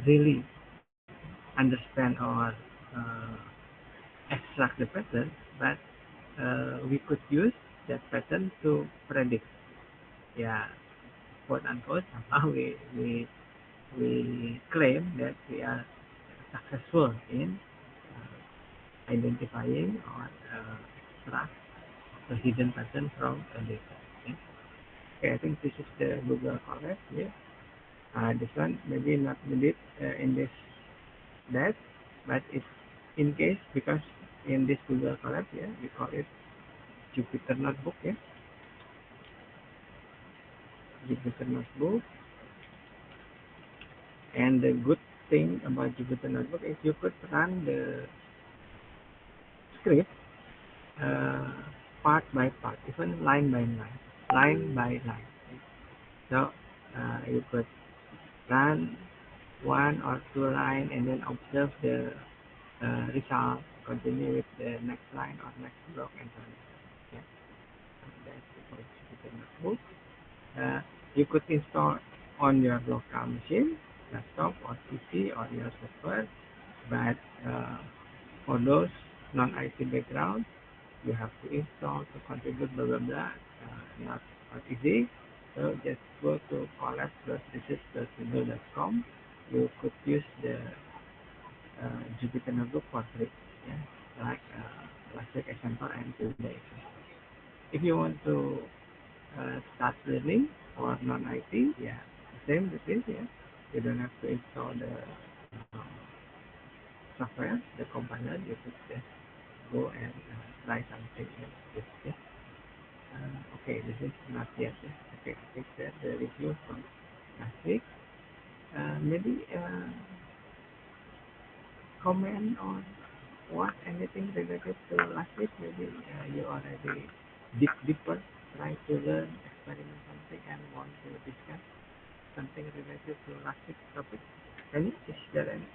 really understand or uh, extract the pattern, but we could use that pattern to predict. Yeah, quote unquote. Somehow we claim that we are successful in identifying or extract the hidden pattern from a data. Yeah. Okay, I think this is the Google Colab. Yeah. This one maybe not needed in this that, but it's in case because in this Google Colab, yeah, we call it Jupyter Notebook, yeah, Jupyter Notebook. And the good thing about Jupyter Notebook is you could run the script uh, part by part, even line by line, line by line. So you could run one or two line and then observe the result, continue with the next line or next block and so on. Yeah. That's the Jupyter Notebook. Uh, you could install on your local machine, laptop or PC or your server, but for those non-IT background, you have to install to configure blah blah blah. Not easy. So just go to collab.research.google.com. You could use the Jupyter Notebook for free. Yeah, like last week example and today example. If you want to start learning or non-IT, yeah, same with this. Yeah, you don't have to install the uh, software, the compiler. You could just go and try something else. Yeah. Okay, this is not yet. Yeah. Okay, I think that the review from last week. Maybe comment on what anything related to last week. Maybe you already dig deeper, try to learn, experiment something, and want to discuss something related to last week's topic. Any? Is there any?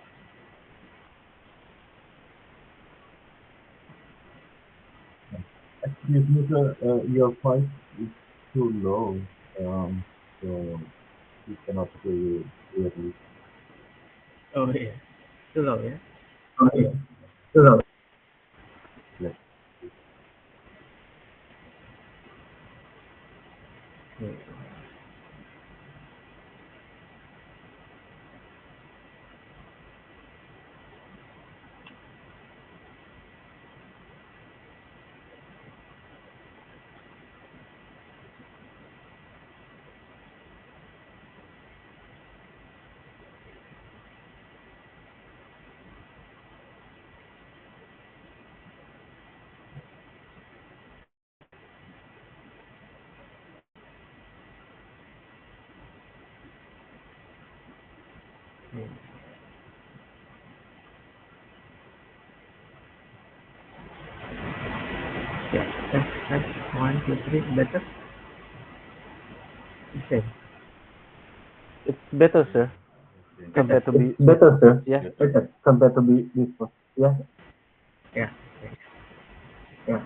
Excuse me, sir. Your voice is too low, so we cannot hear you clearly. Oh yeah, too low. Yeah. Okay. So, yes. Okay. Okay. Yeah. That's 1, 2, 3. Better. You said. It's better, sir, Okay. Better. compared to It's be better, sir. yeah. Better compared to before. Yeah. Yeah. Okay. Yeah.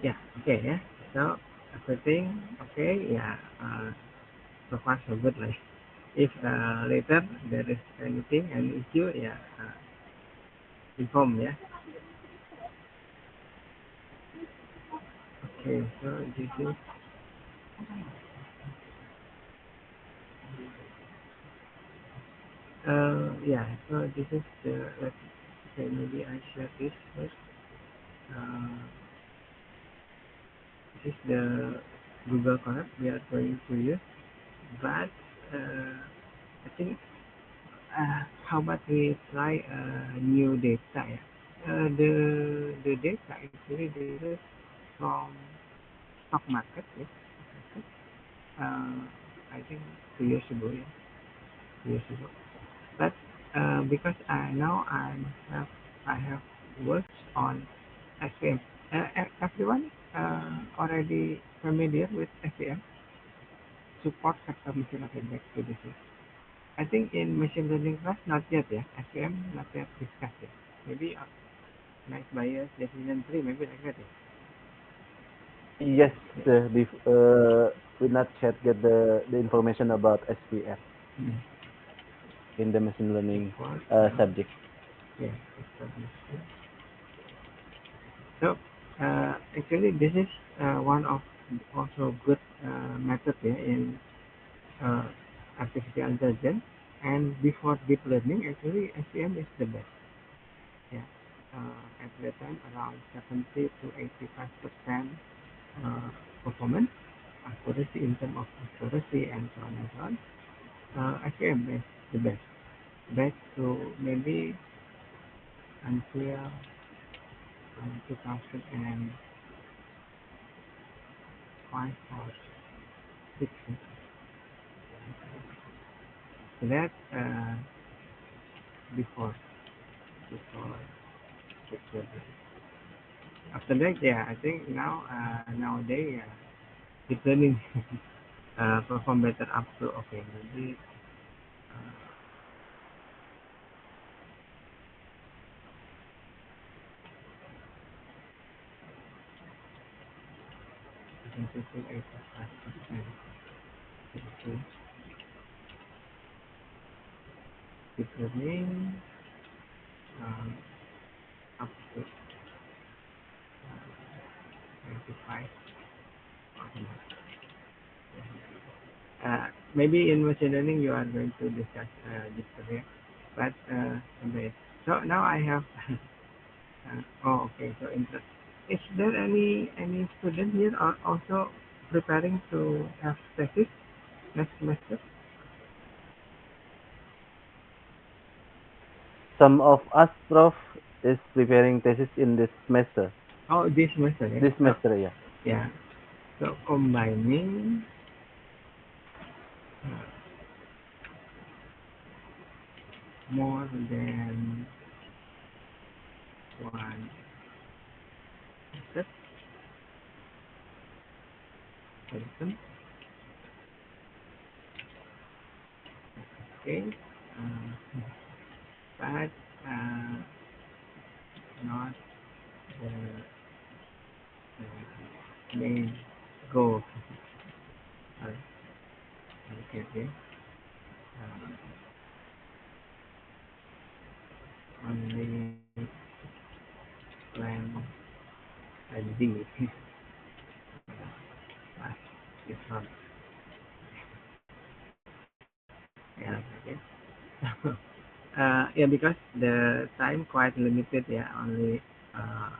Yeah. Okay. Yeah. So everything okay. Yeah. So far so good. Like if later there is anything, any issue, yeah, inform. Yeah. Okay. So this is yeah. So this is the okay. Maybe I share this first. Uh, this is the Google Colab we are going to use, but I think how about we try new data? Yeah? The data actually derived from stock market. Yeah? Uh, I think 2 years ago. Yeah, 2 years ago. But because now I have worked on SVM. Everyone already familiar with SVM, support factor machine learning? Back to this. I think in machine learning class not yet, yeah. SVM not yet discussed yet. Maybe nice bias decision tree, maybe like that. Yes, Yeah. sir. We not yet get the information about SPM Hmm. in the machine learning Support, subject. yeah, establishment. So actually, this is one of also good method, yeah, in uh, artificial intelligence. And before deep learning, actually, SVM is the best. Yeah, at that time around 70 to 85% performance, accuracy in terms of accuracy and so on and so on. SVM is the best. Back to maybe until 2005 or 6. So that before before before after that, yeah, I think now nowadays deep learning perform better up to okay maybe uh, I think 58%. Okay. Deep learning um, up to 95. Maybe in machine learning you are going to discuss this today, but okay. So now I have okay. So interest. Is there any student here are also preparing to have thesis next semester? Some of us, Prof, is preparing thesis in this semester. Oh, this semester, yeah. This So semester, yeah. yeah. So combining uh, more than one method person. Okay. Uh, but not the main goal. Uh, okay, okay. Only plan and D. But it's not. Yeah, okay. Yeah, because the time quite limited. Yeah, only uh,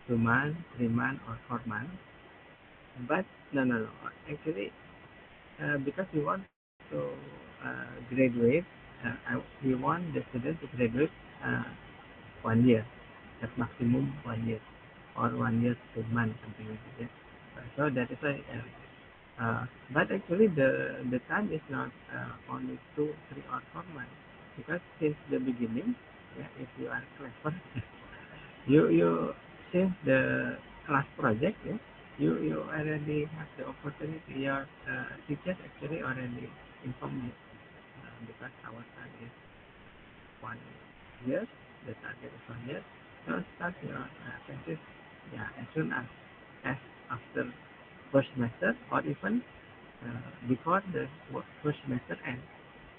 2 months, 3 months, or 4 months. But no, no, no. Actually, because we want to graduate, we want the student to graduate uh, 1 year, at maximum 1 year, or 1 year 2 months, something like that. Yeah. So that is why. But actually, the time is not only 2, 3, or 4 months, because since the beginning, yeah, if you are clever, you since the class project, yeah, you already have the opportunity. Your teachers actually already informed you because our time is 1 year. The target is 1 year. So start your thesis, yeah, as soon as after first semester, or even before the first semester ends,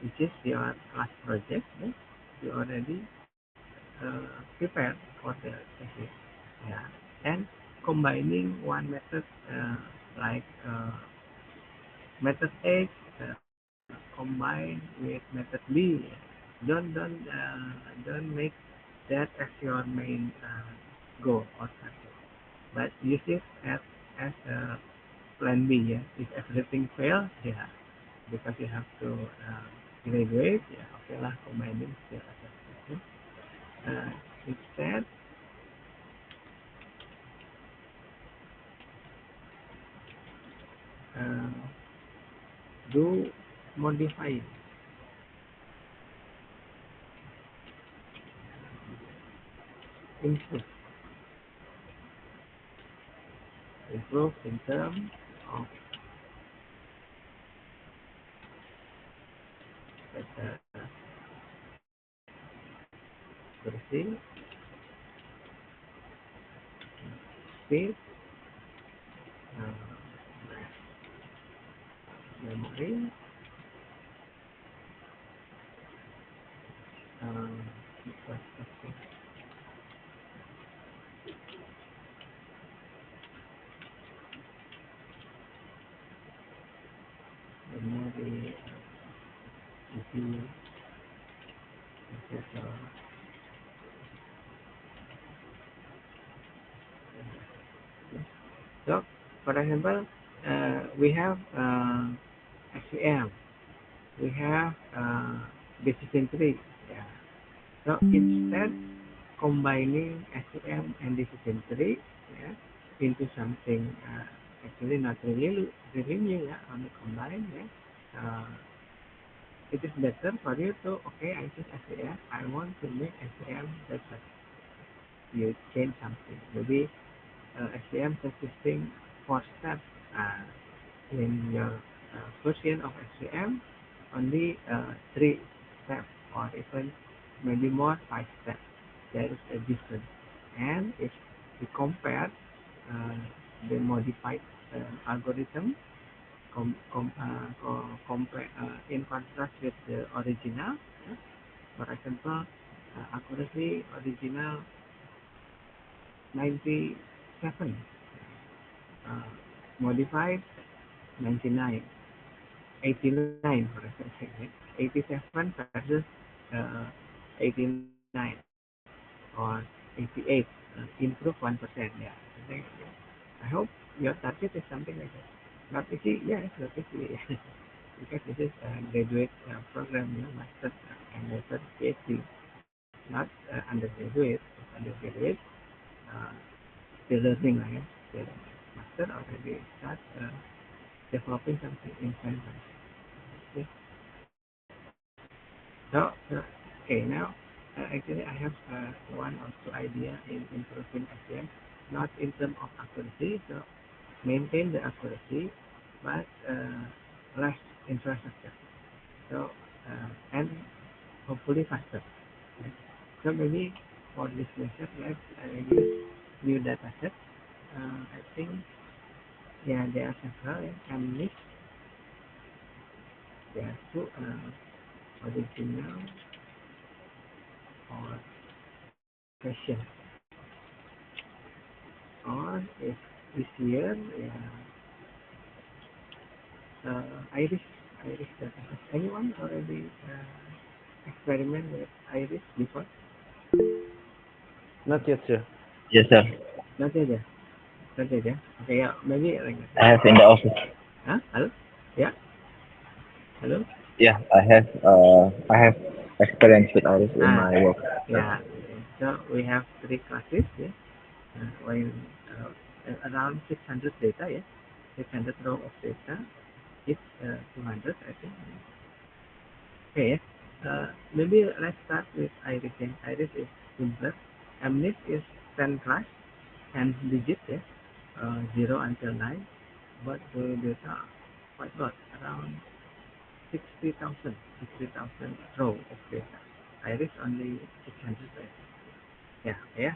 which is your class project. Yeah, you already prepare for the thesis. Yeah, and combining one method like method A combined with method B. Don't make that as your main goal or target, but use it as a plan B. Yeah, if everything fails, yeah, because you have to graduate. Yeah, okay lah, combining still as a step. Instead, uh, do modify, improve. improve in terms of better accuracy, speed, memory, processing, memory, CPU, processor. So, for example, we have SVM, we have decision tree. Yeah. So instead combining SVM and decision tree, yeah, into something actually not really new, yeah, only combine, yeah. It is better for you to, okay, I choose SVM, I want to make SVM better. You change something. Maybe SVM consisting 4 steps. In your version of SVM, only 3 steps or even maybe more 5 steps. There is a difference. And if we compare uh, the modified algorithm compare in contrast with the original, for example, accuracy original 97, uh, modified 99, 89 for example, 87 versus uh, 89 or 88, improve 1%. Yeah, something like that. I hope your target is something like that. Not easy, yes, not easy. Because this is a graduate program, you know, master and later PhD, not undergraduate. Undergraduate, uh, still learning, right? Still master already start developing something in science. Okay. So, okay, now actually I have one or two idea in improving SEM, not in terms of accuracy, so maintain the accuracy, but less infrastructure. So, and hopefully faster. Right? So maybe for this method, let's use new data set. I think, yeah, there are several, yeah, MNIST, there are two original or session. Or if this year, yeah, Iris, Iris data set. Anyone already experiment with Iris before? Not yet, sir. Yes, sir. Not yet, yeah. Not yet, yeah. Okay, yeah, maybe like that. I have in the office. Huh? Hello? Yeah? Hello? Yeah, I have experience with Iris in Ah, my work. yeah. So we have 3 classes, yeah. When around 600 data, yeah. 600 row of data. It's 200, I think. Okay, maybe let's start with Iris. Yeah. Iris is simpler. MNIST is 10 class, 10 digits, yeah. 0 until 9. But the data quite lot, around 60,000, 60,000 row of data. Iris only 600, right? Yeah, yeah.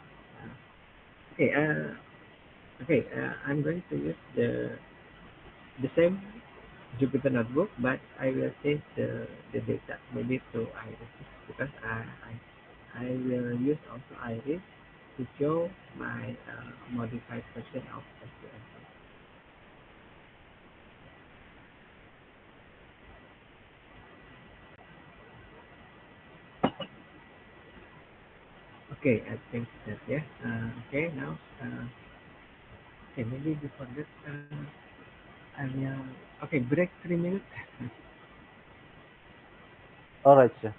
Okay, I'm going to use the same Jupyter notebook, but I will change the data maybe to Iris because I will use also Iris to show my modified version of SQL. Okay, I think that, yeah. Okay, now okay, maybe before that I will, okay, break 3 minutes. All right, sir.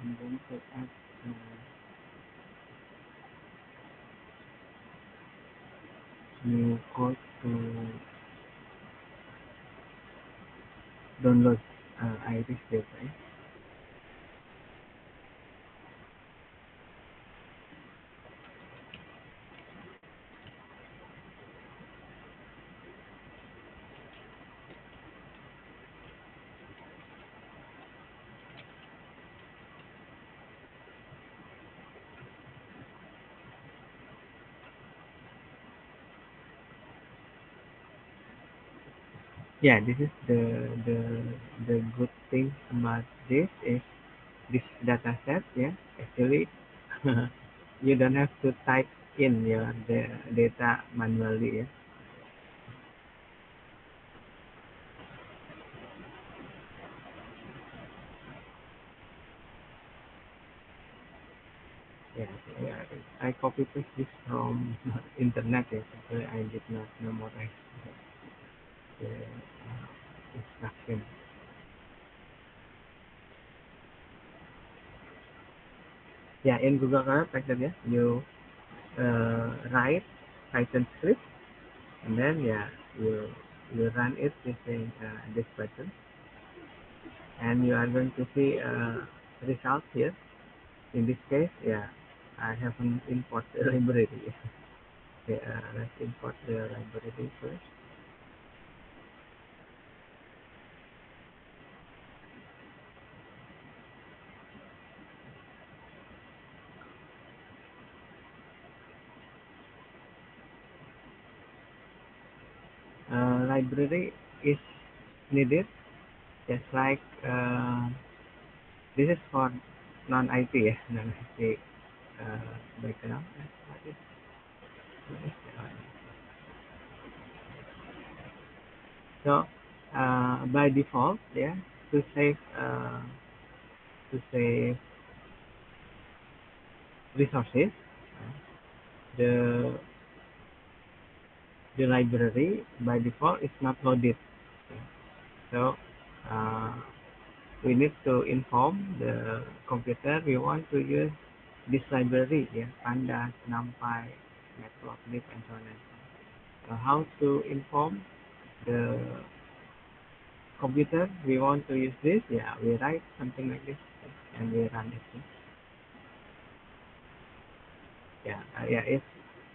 I'm going to add new code to download Iris data. Yeah, this is the good thing about this is this data set. Yeah, actually you don't have to type in your data manually. Yeah. Yeah, yeah. I copy paste this from internet. Yeah, actually I did not memorize the instruction. Yeah, in Google Earth, like that, yeah, you write Python script, and then yeah, you run it using this button, and you are going to see result here. In this case, yeah, I haven't import the library. Okay, let's import the library first. Library is needed, just like this is for non-IT, yeah, non-IT background. What is that one? So by default, yeah, to save to save resources, the the library by default is not loaded. So uh, we need to inform the computer we want to use this library, yeah, pandas, numpy, matplotlib, and so on and so on. So how to inform the computer we want to use this? Yeah, we write something like this, and we run it. Yeah, yeah. If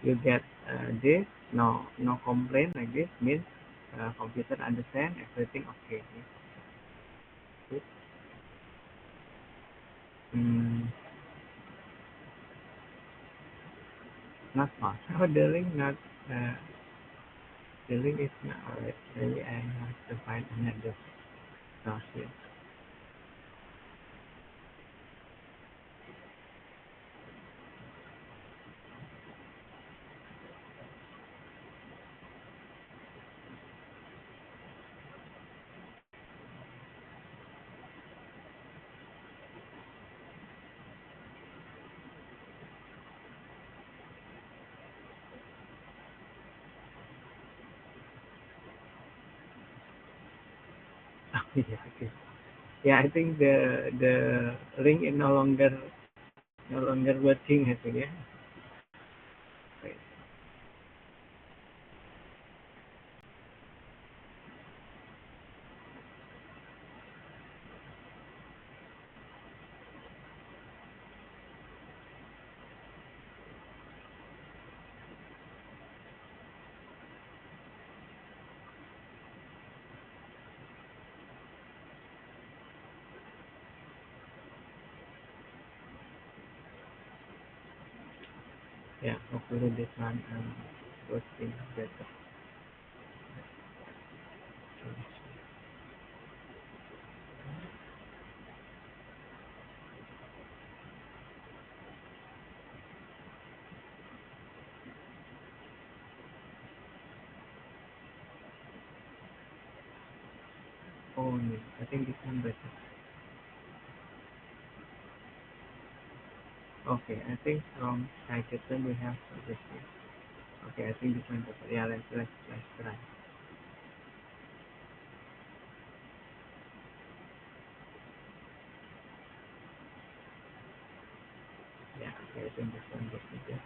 you get this, no complaint like this means computer understand everything okay. Good. Mm, not fast. Oh, the link not. Uh, the link is not alright. Maybe I have to find another source here. Oh, yeah, okay. Yeah, I think the link is no longer working. I think, yeah. Wait. Yeah, hopefully this one working better. Oh, no, I think this one better. Okay, I think from Scikit-learn we have this one. Okay, I think this one better. Yeah, let's try. Yeah, okay, I think this one goes with this.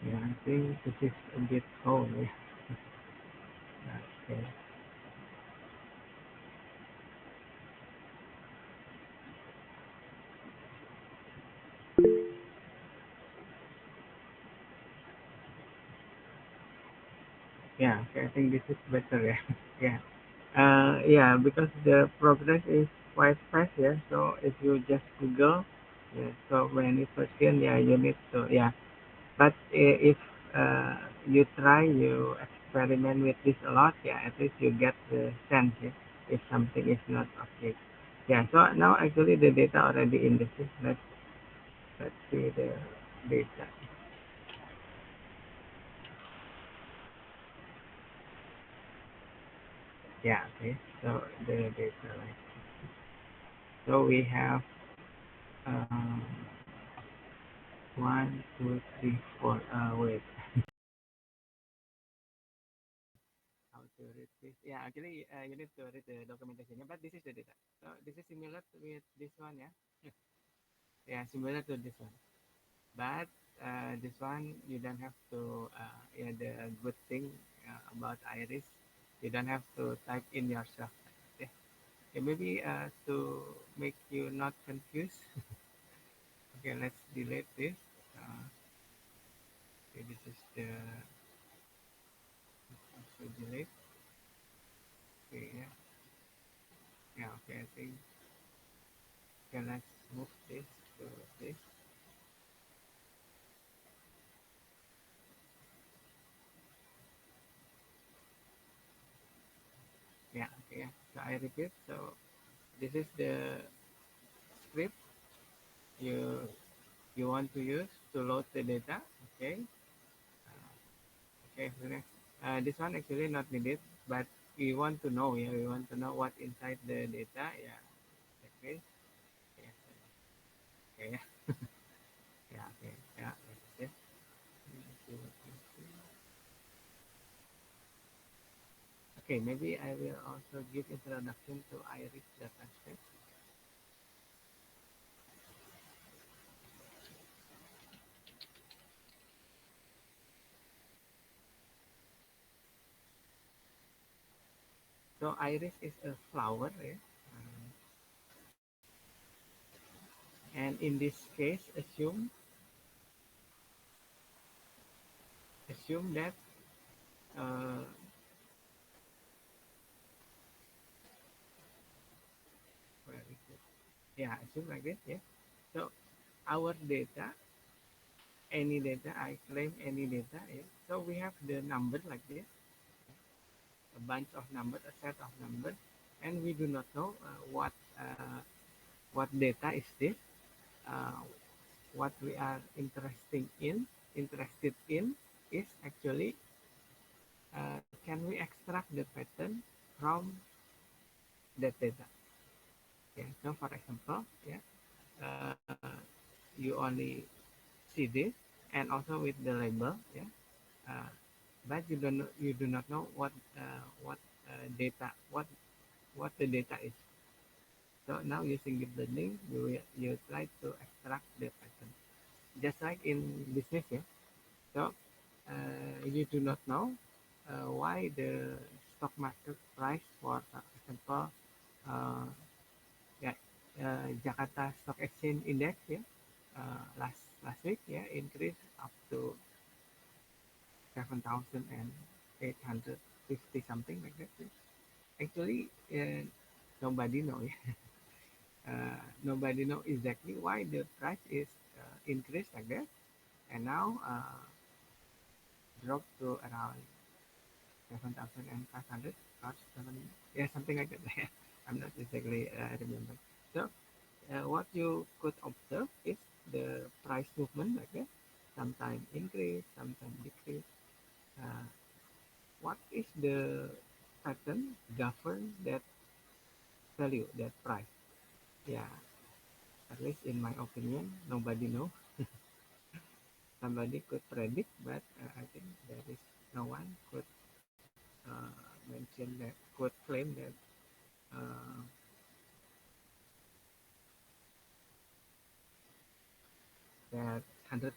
Yeah, I think this is a bit old. Yeah. Okay. Yeah, okay, I think this is better. Yeah. Yeah. Yeah, because the progress is quite fast. Yeah. So if you just Google, yeah, so many question, yeah, you need to, yeah. But if you try, you experiment with this a lot, yeah, at least you get the sense, yeah, if something is not okay. Yeah, so now actually the data already in the system. Let's see the data. Yeah, okay. So the data, like, so we have um, one, two, three, four. Wait, how to read this? Yeah, actually, you need to read the documentation. But this is the data. So this is similar with this one, yeah. Yeah, similar to this one. But this one you don't have to. Yeah, the good thing about Iris, you don't have to type in yourself. Okay, okay, maybe to make you not confused. Okay, let's delete this. Uh, Okay, this is the so delete. Okay, yeah, yeah. Okay, I think okay. Let's move this to this. Yeah, okay. Yeah. So I repeat. So this is the script you you want to use to load the data. Okay. Okay. So next, this one actually not needed, but we want to know. Yeah, we want to know what inside the data. Yeah. Okay. Yeah. Okay. Yeah. Yeah. Okay. Yeah. That's it. Let's see what we see. Okay, maybe I will also give introduction to Iris dataset. So Iris is a flower, yeah? And in this case, assume that uh, where is it? Yeah, assume like this, yeah. So our data, any data, I claim any data, yeah. So we have the number like this, a bunch of numbers, a set of numbers, and we do not know what data is this. Uh, what we are interested in is actually can we extract the pattern from that data. Yeah, so for example, yeah, you only see this and also with the label, yeah, uh, but you do not know what data what the data is. So now using deep learning, you try to extract the pattern, just like in business, yeah. So you do not know why the stock market price for example, uh, yeah, Jakarta Stock Exchange Index, yeah, last week, yeah, increased up to 7,850 something like that. Yeah. Actually, nobody know. Yeah. Nobody know exactly why the price is increased like that, and now dropped to around 7,500 or 7, yeah, something like that. I'm not exactly remember. So what you could observe is the price movement like that, sometimes increase, sometimes decrease. Uh, what is the pattern govern that value, that price? Yeah, at least in my opinion, nobody know. Somebody could predict, but I think there is no one could mention that, could claim that uh, that 100%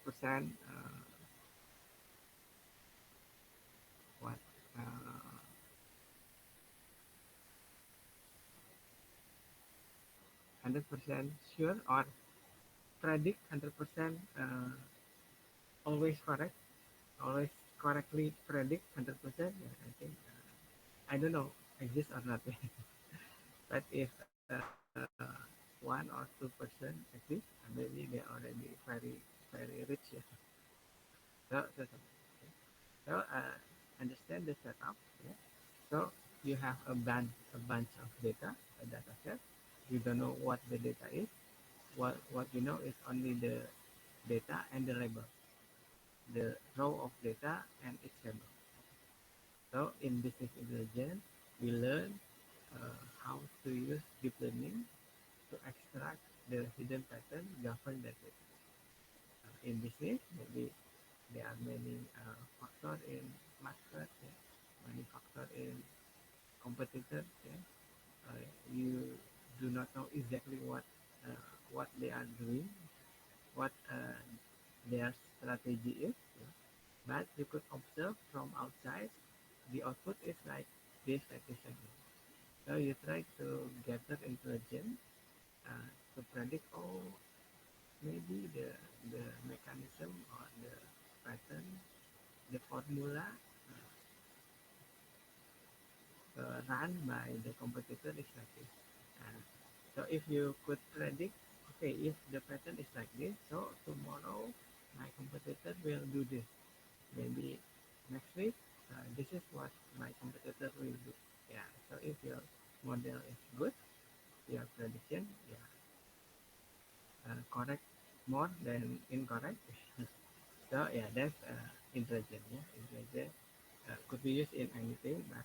what uh, 100% sure or predict 100% always correct, always correctly predict 100%. Yeah, I think I don't know exist or not. But if one or 2% exist, maybe they already very rich. Yeah. So understand the setup. Yeah. So you have a bunch of data, a data set. You don't know what the data is. What you know is only the data and the label, the row of data and its label. So in business intelligence, we learn how to use deep learning to extract the hidden pattern govern that data. In business, maybe there are many factors in market, yeah, many factors in competitors. Yeah. You do not know exactly what they are doing, what their strategy is. Yeah. But you could observe from outside, the output is like this, like this, like this. So you try to gather intelligence to predict, oh, maybe the mechanism or the pattern the formula run by the competitor is like this. So if you could predict, okay, if the pattern is like this, so tomorrow my competitor will do this. Maybe next week, this is what my competitor will do. Yeah. So if your model is good, your prediction, yeah, correct more than incorrect. So yeah, that's intelligent. Yeah, intelligent could be used in anything, but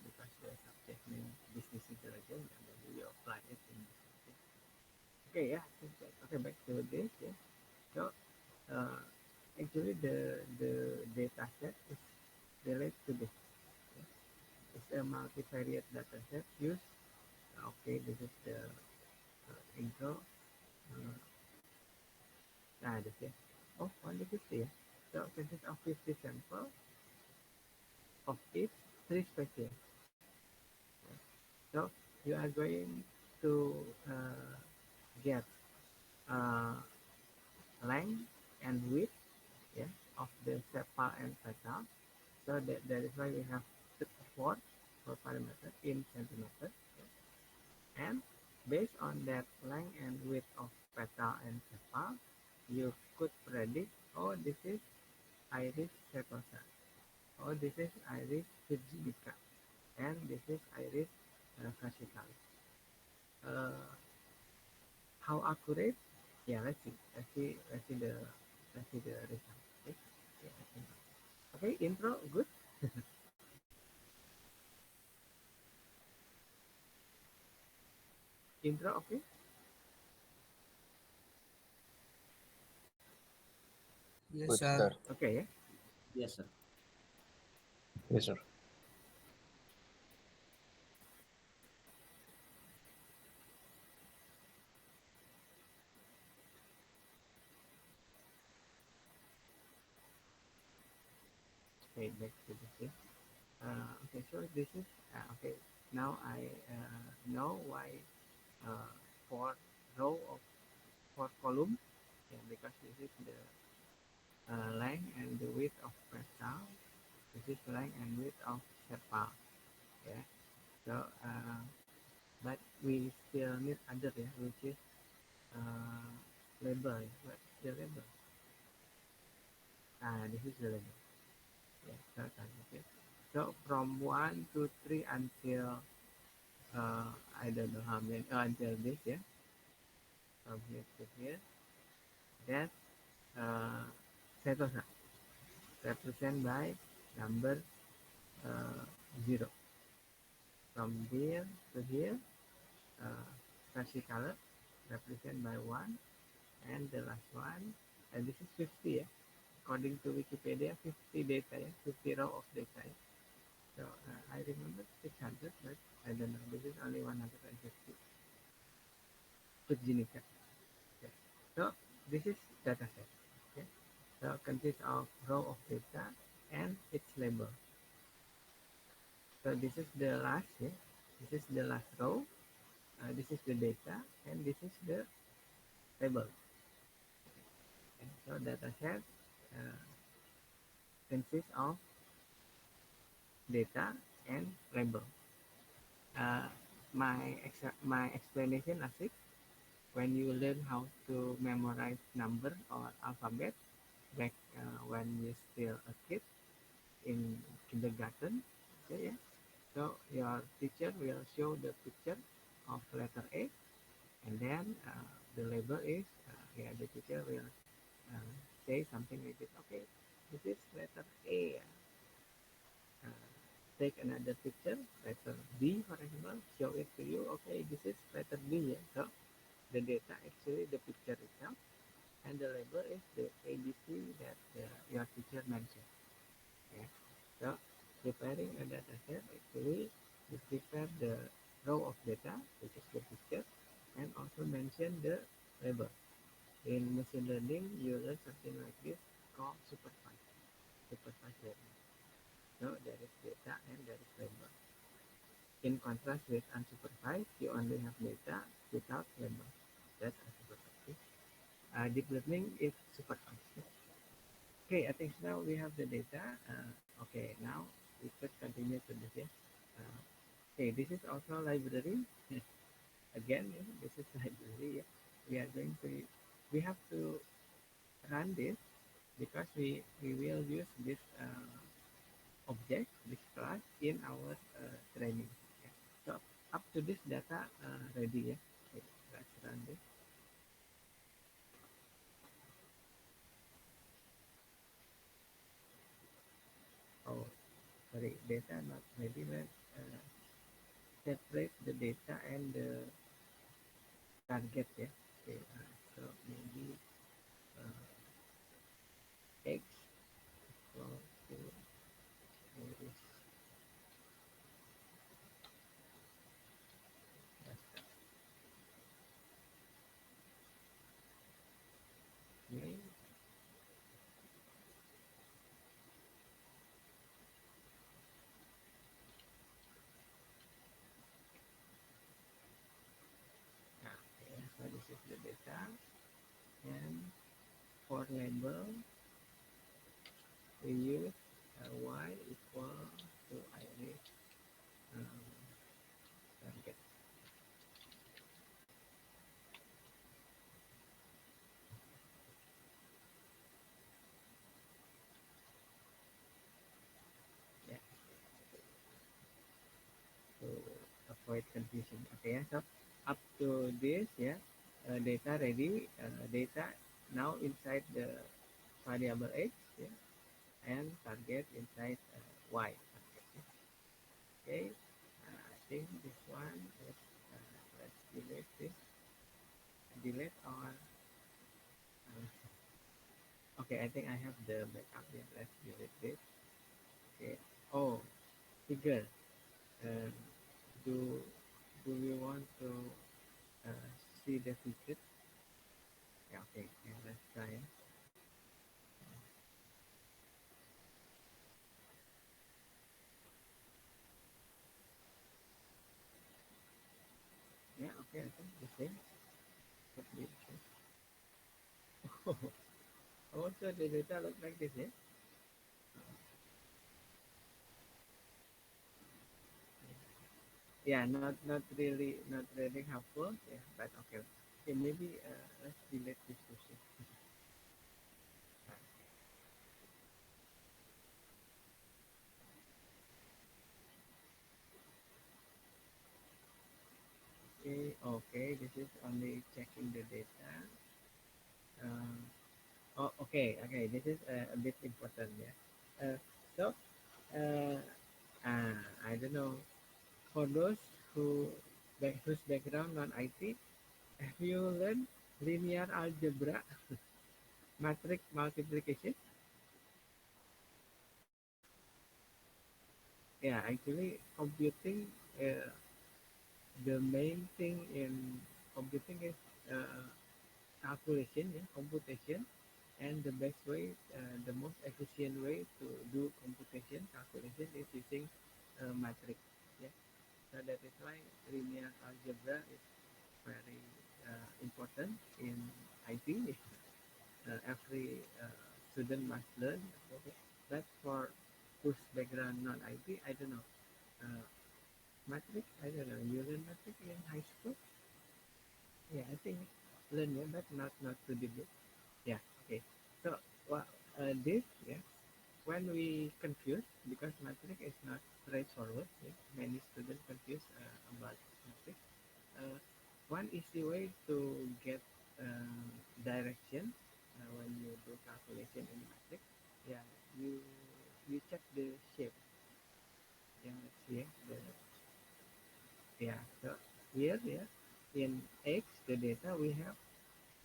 because the subject name business intelligence, and maybe you apply it in this subject. Okay, yeah. Okay, back to this. Yeah. So uh, actually the data set is related to this. Yeah. It's a multivariate data set used. Okay, this is the intro. Uh, this yeah. Oh, 150. Yeah. So consists of 50 samples of each three species. So you are going to get uh, length and width, yeah, of the sepal and petal. So that is why we have four parameter in centimeter. Yeah. And based on that length and width of petal and sepal, you could predict, oh, this is iris setosa, oh, this is iris virginica, and this is iris fascicalis. Uh, how accurate? Yeah, let's see. Let's see the result. Okay. Okay, intro good. Intro okay. Yes, Good, sir. sir. Okay, yeah. Yes, sir. Yes, sir. Okay, back to this. Yeah. Okay, so this is okay. Now I know why uh, for row of for column. Yeah, because this is the length and the width of petal. This is length and width of sepal. Yeah. So, but we still need other, yeah, which is uh, label. What is the label? This is the label. Yeah, so, okay. So from 1 to 3 until I don't know how many until this, yeah, from here to here. That uh, setosa represented by number uh, 0. From here to here, uh, color represented by 1, and the last one, and this is 50, yeah. According to Wikipedia, 50 data, yeah, 50 row of data. Yeah. So I remember 600, but I don't know. This is only 150 Virginica. Okay. So this is data set. Okay. So consists of row of data and its label. So this is the last, yeah. This is the last row. This is the data, and this is the label. Okay. So data set uh, consists of data and label. Uh, my explanation asik when you learn how to memorize number or alphabet back when you still a kid in kindergarten. Okay, yeah. So your teacher will show the picture of letter A, and then the label is yeah, the teacher will uh, say something like this. Okay, this is letter A. Uh, take another picture, letter B, for example, show it to you. Okay, this is letter B. Yeah? So the data actually the picture itself, and the label is the ABC that your teacher mentioned. Yeah. So preparing a data set actually you prepare the row of data, which is the picture, and also mention the label. In machine learning, you learn something like this called supervised learning. So there is data and there is label. In contrast with unsupervised, you only have data without label. That's unsupervised. Deep learning is supervised. Okay, I think now we have the data. Okay, now we could continue to this. Yeah. Uh, okay, this is also library. Again, yeah, this is library. Yeah. We are going to, we have to run this because we will use this object, this class in our training. Yeah. So up to this data ready. Yeah. Okay, let's run this. Oh, sorry, data not ready. Let's separate the data and the target. Yeah. Okay. So maybe x equal to this. Okay. Okay. So this is the data, and for label we use y equal to iris um, target. Yeah. To avoid confusion. Okay. So up to this, yeah, data ready. Data now inside the variable x, yeah, and target inside y. Target, yeah. Okay. I think this one is let's delete this. Delete or okay. I think I have the backup here. Let's delete this. Okay. Oh, figure. Uh, do do we want to uh, see the figure? Yeah. Okay. Yeah, let's try. Yeah. Okay. I think the same. Should be the same. Also, the data look like this. Yeah. Yeah. Not really helpful. Yeah. But okay. Okay. Maybe let's delete this question. Okay. Okay. This is only checking the data. Uh, oh, okay, okay. This is a bit important, yeah. So, uh, I don't know. For those who whose background non IT, have you learned linear algebra, matrix multiplication? Yeah, actually, computing. The main thing in computing is uh, calculation, yeah, computation, and the best way, the most efficient way to do computation calculation is using matrix. Yeah, so that is why linear algebra is very important in IT. Every student must learn. Okay, but for whose background non IT, I don't know. Uh, Matrix, I don't know. You learn matrix in high school? Yeah, I think learn, yeah, but not too deep. Yeah. Okay. So, well, this, yeah, when we confuse, because matrix is not straightforward, yeah, many students confuse about matrix. Uh, One easy way to get direction when you do calculation in matrix, yeah, you you check the shape. Yeah, let's see, the yeah. So here, yeah, in X, the data we have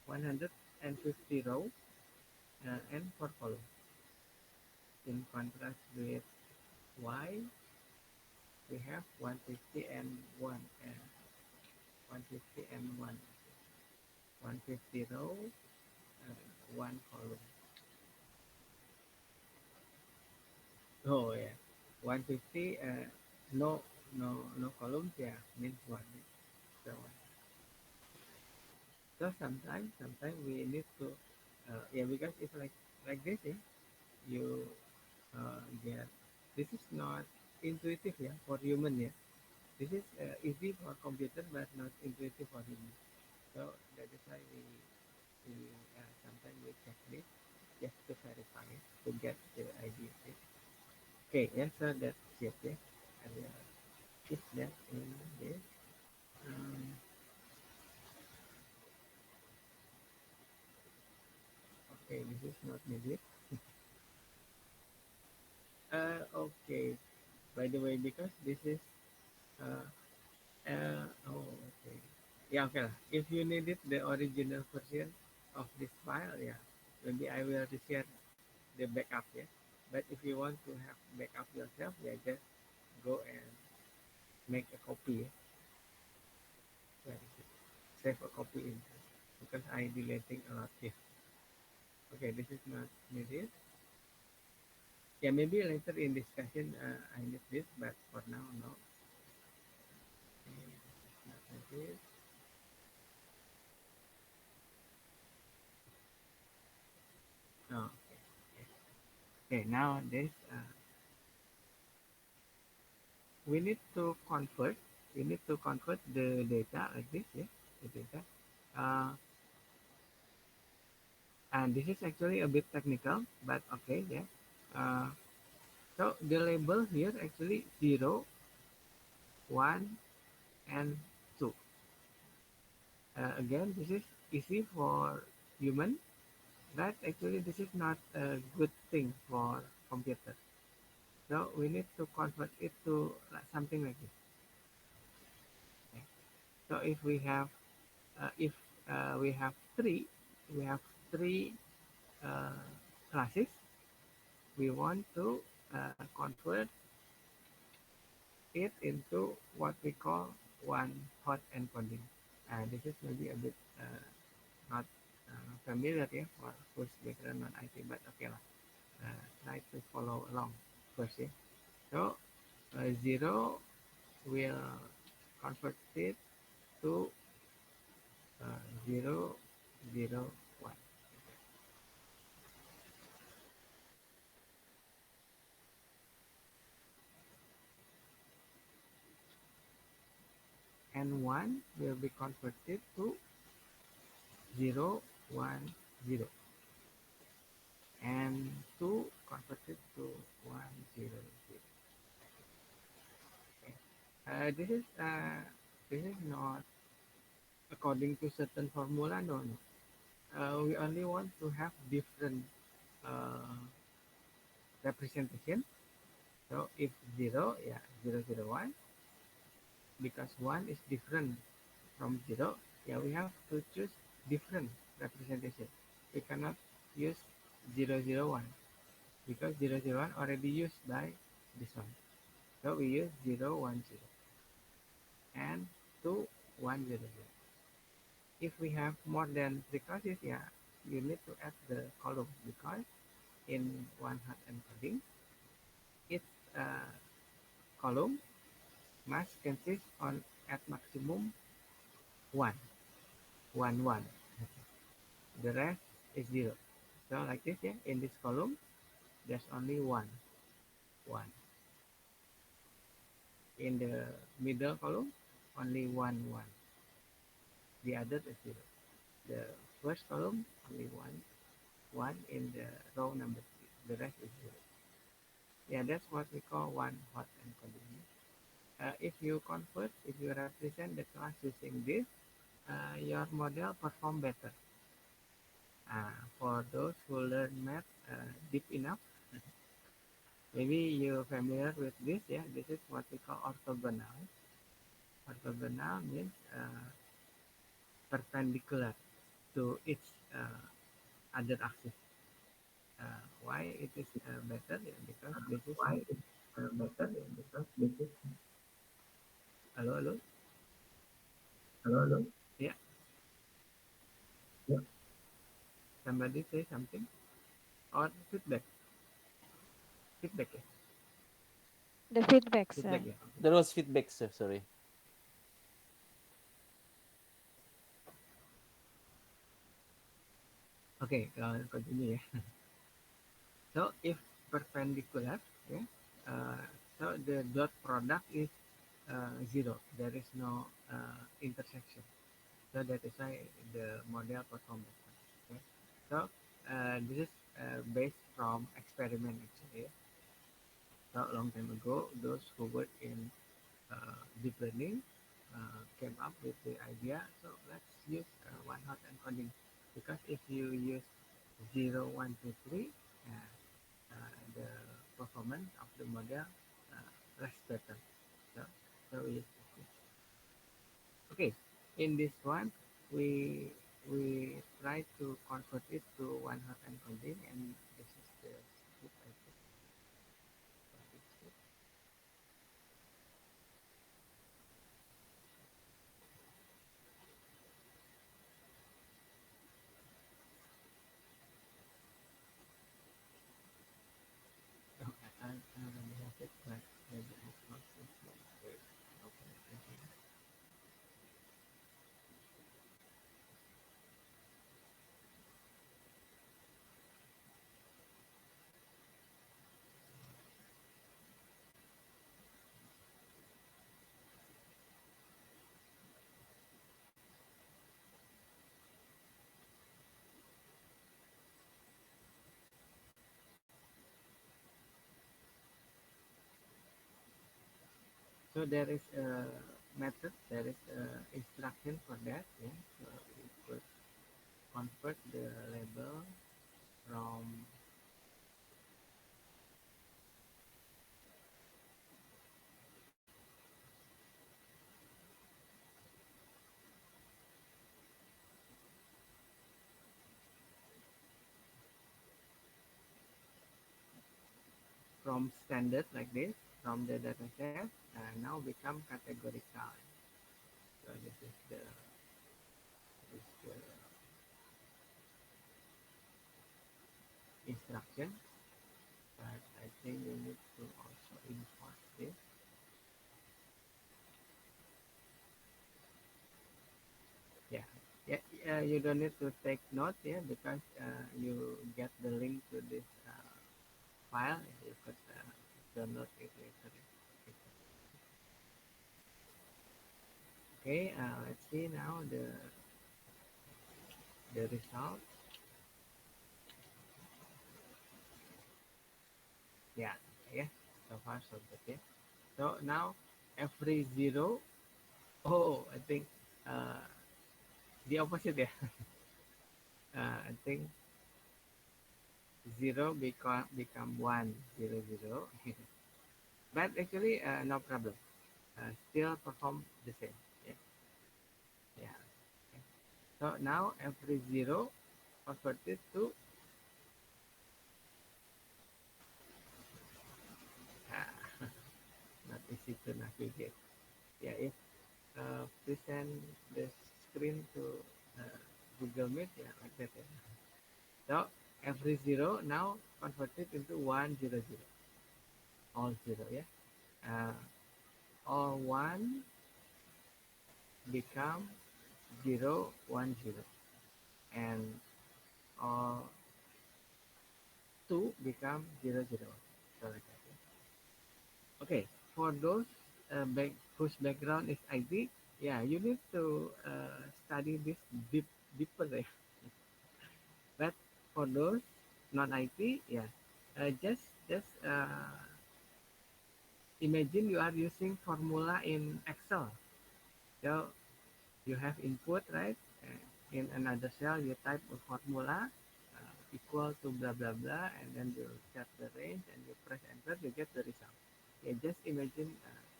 150 rows and 4 columns. In contrast with Y, we have 150 and 1 and 150 and 1. 150 row, 1 column. Oh yeah, 150 no columns, yeah, means 1. So sometimes we need to yeah, because it's like this, yeah. you get. This is not intuitive, yeah, for human, yeah. This is easy for computer, but not intuitive for human. So that is why we sometimes we check this just to verify it, to get the idea. Okay, yeah, so that's it, yeah. I will keep that in this. Um, okay, this is not needed. Okay. By the way, because this is uh, oh, okay. Yeah, okay lah. If you needed the original version of this file, yeah, maybe I will share the backup, yeah. But if you want to have backup yourself, yeah, just go and make a copy, yeah. Where is it? Save a copy in there. Because I deleting a lot here. Okay, this is not needed. Yeah, maybe later in discussion I need this, but for now, no. Okay, this is not needed. Oh, okay. Okay. Okay, now this we need to convert the data like this, yeah, the data. Uh, and this is actually a bit technical, but okay, yeah. Uh, so the label here actually 0, 1, and 2. Again, this is easy for human, but actually this is not a good thing for computer. So we need to convert it to something like this. Okay. So if we have we have three uh, classes. We want to convert it into what we call one hot encoding. This is maybe a bit not familiar, yeah, for who's background on IT, but okay lah. Try to follow along first, yeah. So 0 will convert it to 0, 0, 1. And 1 will be converted to 0, 1, 0. And 2 converted to 1, 0, 0. Okay. This is not according to certain formula, no, no. We only want to have different uh, representation. So if 0, yeah, 0, 0, 1, because 1 is different from 0, yeah, we have to choose different representation. We cannot use 0, 0, 1 because 0, 0, 1 already used by this one. So we use 0, 1, 0 and 2, 1, 0, 0. If we have more than 3 classes, yeah, you need to add the column because in one hot encoding, each column must consist on at maximum 1, 1, 1. The rest is 0. So like this, yeah, in this column, there's only 1, 1. In the middle column, only 1, 1. The other is 0. The first column, only 1, 1 in the row number 3. The rest is 0. Yeah, that's what we call one hot encoding. If you convert, if you represent the class using this, your model perform better. For those who learn math deep enough, maybe you're familiar with this. Yeah, this is what we call orthogonal. Orthogonal means perpendicular to its other axis. Why it is better? Yeah, because this is Why it's better? Because this is hello, hello. hello, hello. Yeah, Yeah. somebody say something or feedback. Feedback, yeah. The feedback, Feedback, sir. yeah. Okay. There was feedback, sir. Sorry. Okay, continue ya. So if perpendicular, yeah, uh, so the dot product is 0. There is no intersection. So that is why the model perform better. Okay. So this is based from experiment actually. So long time ago, those who work in deep learning came up with the idea. So let's use one hot encoding because if you use 0, 1, 2, 3, the performance of the model less better. So, so we use this. Okay, in this one, we we try to convert it to one hot encoding, and this is the script I think. Oh, I already have it, but maybe I close this one. Wait, open it again. So there is a method, there is a instruction for that. Yeah, so we could convert the label from standard like this from the data set now become categorical. So this is the instruction, but I think we need to also import this. Yeah, yeah. You don't need to take note, yeah, because you get the link to this file. You could download it later. Okay, let's see now the result. Yeah, yeah. So far so good. Yeah. So now every zero. Oh, I think uh, the opposite. Yeah. I think zero become 1, 0, 0. But actually, no problem. Still perform the same. Yeah. Yeah. Okay. So now every zero converted to uh, not easy to navigate. Yeah. If present the screen to uh, Google Meet, yeah, like that. Yeah. So every zero now converted into 1, 0, 0. All zero. Yeah. Uh, all one become 0, 1, 0, and all 2 become 0, 0. So like that. Yeah. Okay, for those whose background is IT, yeah, you need to study this deeper. Yeah. But for those non-IT, yeah, just imagine you are using formula in Excel. So you have input, right? In another cell, you type a formula equal to blah blah blah, and then you set the range and you press enter, you get the result. Yeah, just imagine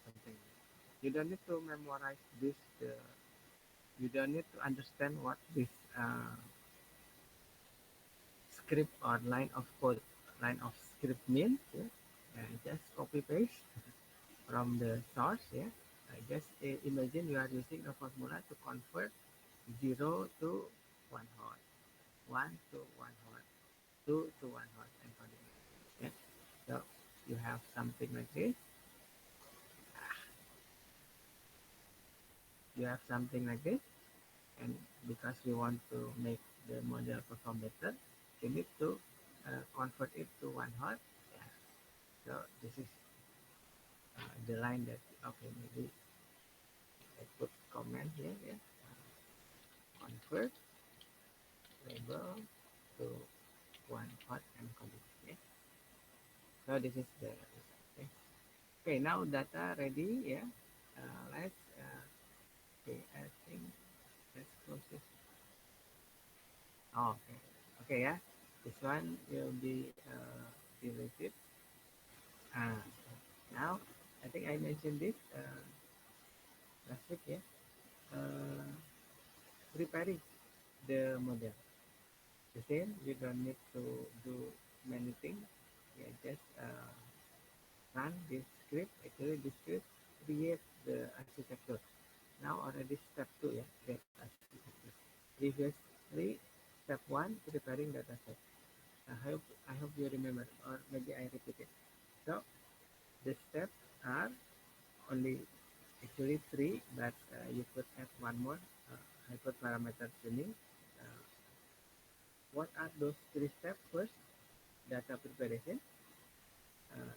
something. You don't need to memorize this. You don't need to understand what this script or line of script means. Yeah? And just copy paste from the source. Yeah. Just imagine you are using a formula to convert 0 to 1 hot, 1 to 1 hot, 2 to 1 hot, and continue. Yeah. So you have something like this. You have something like this, and because we want to make the model perform better, you need to convert it to 1 hot. Yeah. So this is the line that, okay, maybe I put comment here, yeah. Convert label to 1 hot and complete. Yeah. So this is the result. Okay. Okay, now data ready. Yeah. Let's. Okay, I think let's close this. Oh, okay. Okay, yeah. This one will be deleted. Ah, now I think I mentioned this last week. Yeah. Uh, Preparing the model. The same. You don't need to do many things. Yeah, just run this script. Actually, this script create the architecture. Now already step 2, yeah, get architecture. Previously, step 1, preparing data set. I hope you remember, or maybe I repeat it. So the steps are only actually 3, but you could add one more. Hyperparameter tuning. Uh, what are those 3 steps? First, data preparation, uh,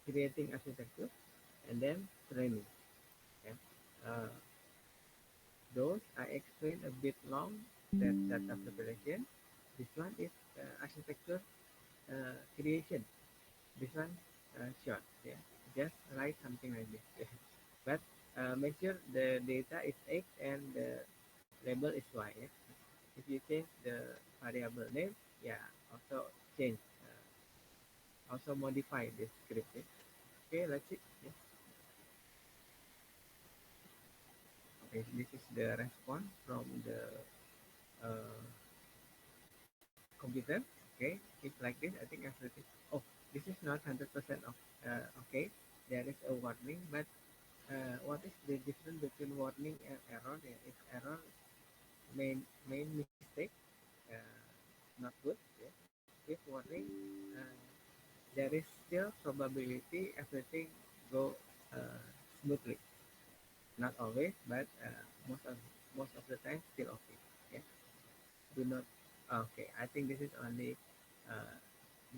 creating architecture, and then training. Okay? Uh, those I explained a bit long. That data preparation. This one is architecture creation. This one short. Yeah, just write something like this. Yeah. But make sure the data is X and the label is Y. Yeah? If you change the variable name, yeah, also change, also modify this script. Yeah? Okay, let's see. Yeah. Okay, this is the response from the uh, computer. Okay, it's like this. I think everything. Oh, this is not 100% of okay. There is a warning, but what is the difference between warning and error? Yeah, if error main mistake, uh, not good. Yeah. If warning, uh, there is still probability everything go uh, smoothly. Not always, but most of the time still okay. Yeah. Do not. Okay, I think this is only uh,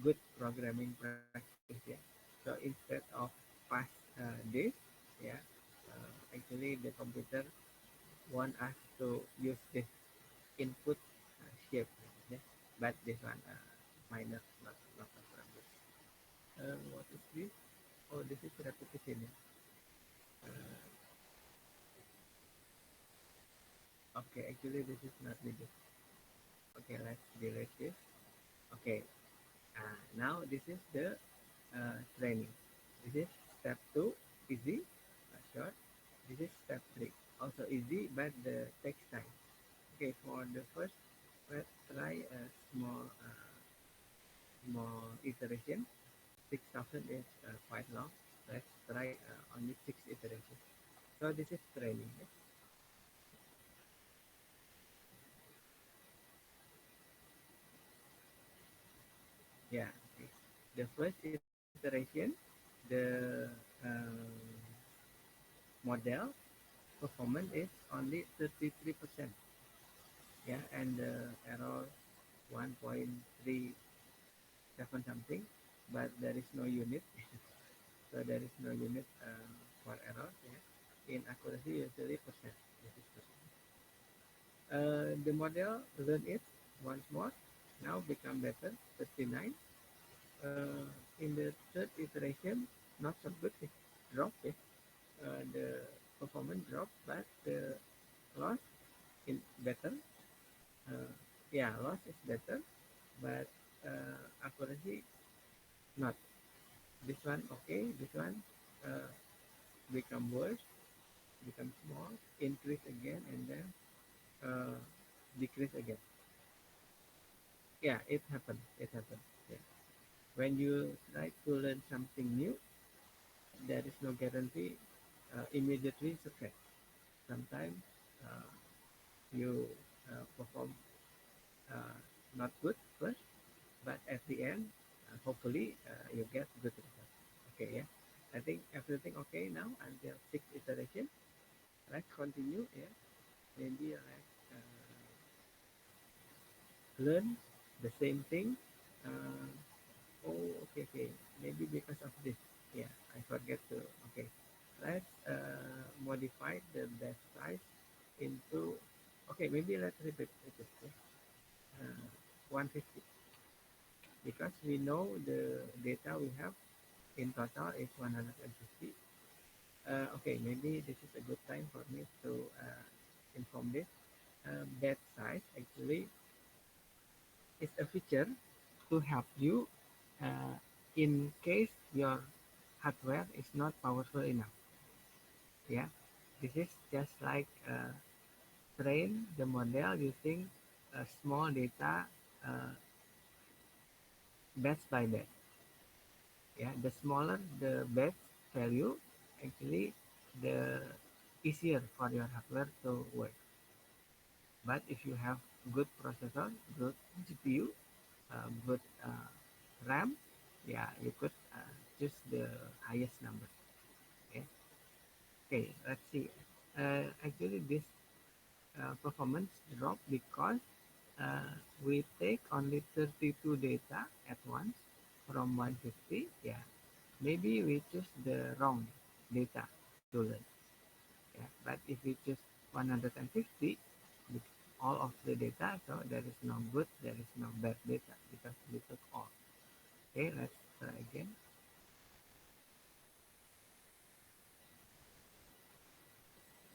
good programming practice. Yeah. So instead of pass this, yeah, actually the computer want us to use this input shape. Yeah. But this one minor, not a problem. What is this? Oh, this is repetition. Yeah. Okay, actually this is not needed. Okay, let's delete this. Okay, now this is the training. This is step 2, easy, short. This is step 3, also easy, but the takes time. Okay, for the first, let's try a small iteration. 6,000 is quite long. Let's try only 6 iterations. So this is training. Yeah. Okay. The first iteration, the model performance is only 33%. Yeah, and the error 1.37 something, but there is no unit. So there is no unit for error. Yeah. In accuracy, usually percent. This is percent. The model learn it once more. Now become better. 39. In the third iteration, not so good. It dropped. The performance dropped, but the loss is better. Uh, yeah, loss is better, but accuracy not. This one okay. This one uh, become worse, become small, increase again, and then uh, decrease again. Yeah, it happened. It happened. Yeah. When you try to learn something new, there is no guarantee immediately success. Sometimes uh, you perform uh, not good first, but at the end, hopefully you get good result. Okay, yeah. I think everything okay now until 6 iteration. Let's continue. Yeah, maybe let's learn the same thing Uh, oh, okay. Maybe because of this. Yeah, I forget to. Okay, let's modify the batch size into. Okay, maybe let's repeat it. Okay. 150 because we know the data we have in total is 150. Okay, maybe this is a good time for me to inform this. Batch size actually is a feature to help you uh, in case your hardware is not powerful enough. Yeah, this is just like train the model using small data uh, batch by batch. Yeah, the smaller the batch value, actually, the easier for your hardware to work. But if you have good processor, good GPU, good RAM, yeah, you could choose the highest number. Okay, okay, let's see. Actually, this performance drop because uh, we take only 32 data at once from 150. Yeah, maybe we choose the wrong data to learn. Yeah, but if we choose 150 with all of the data, so there is no good, there is no bad data because we took all. Okay, let's try again.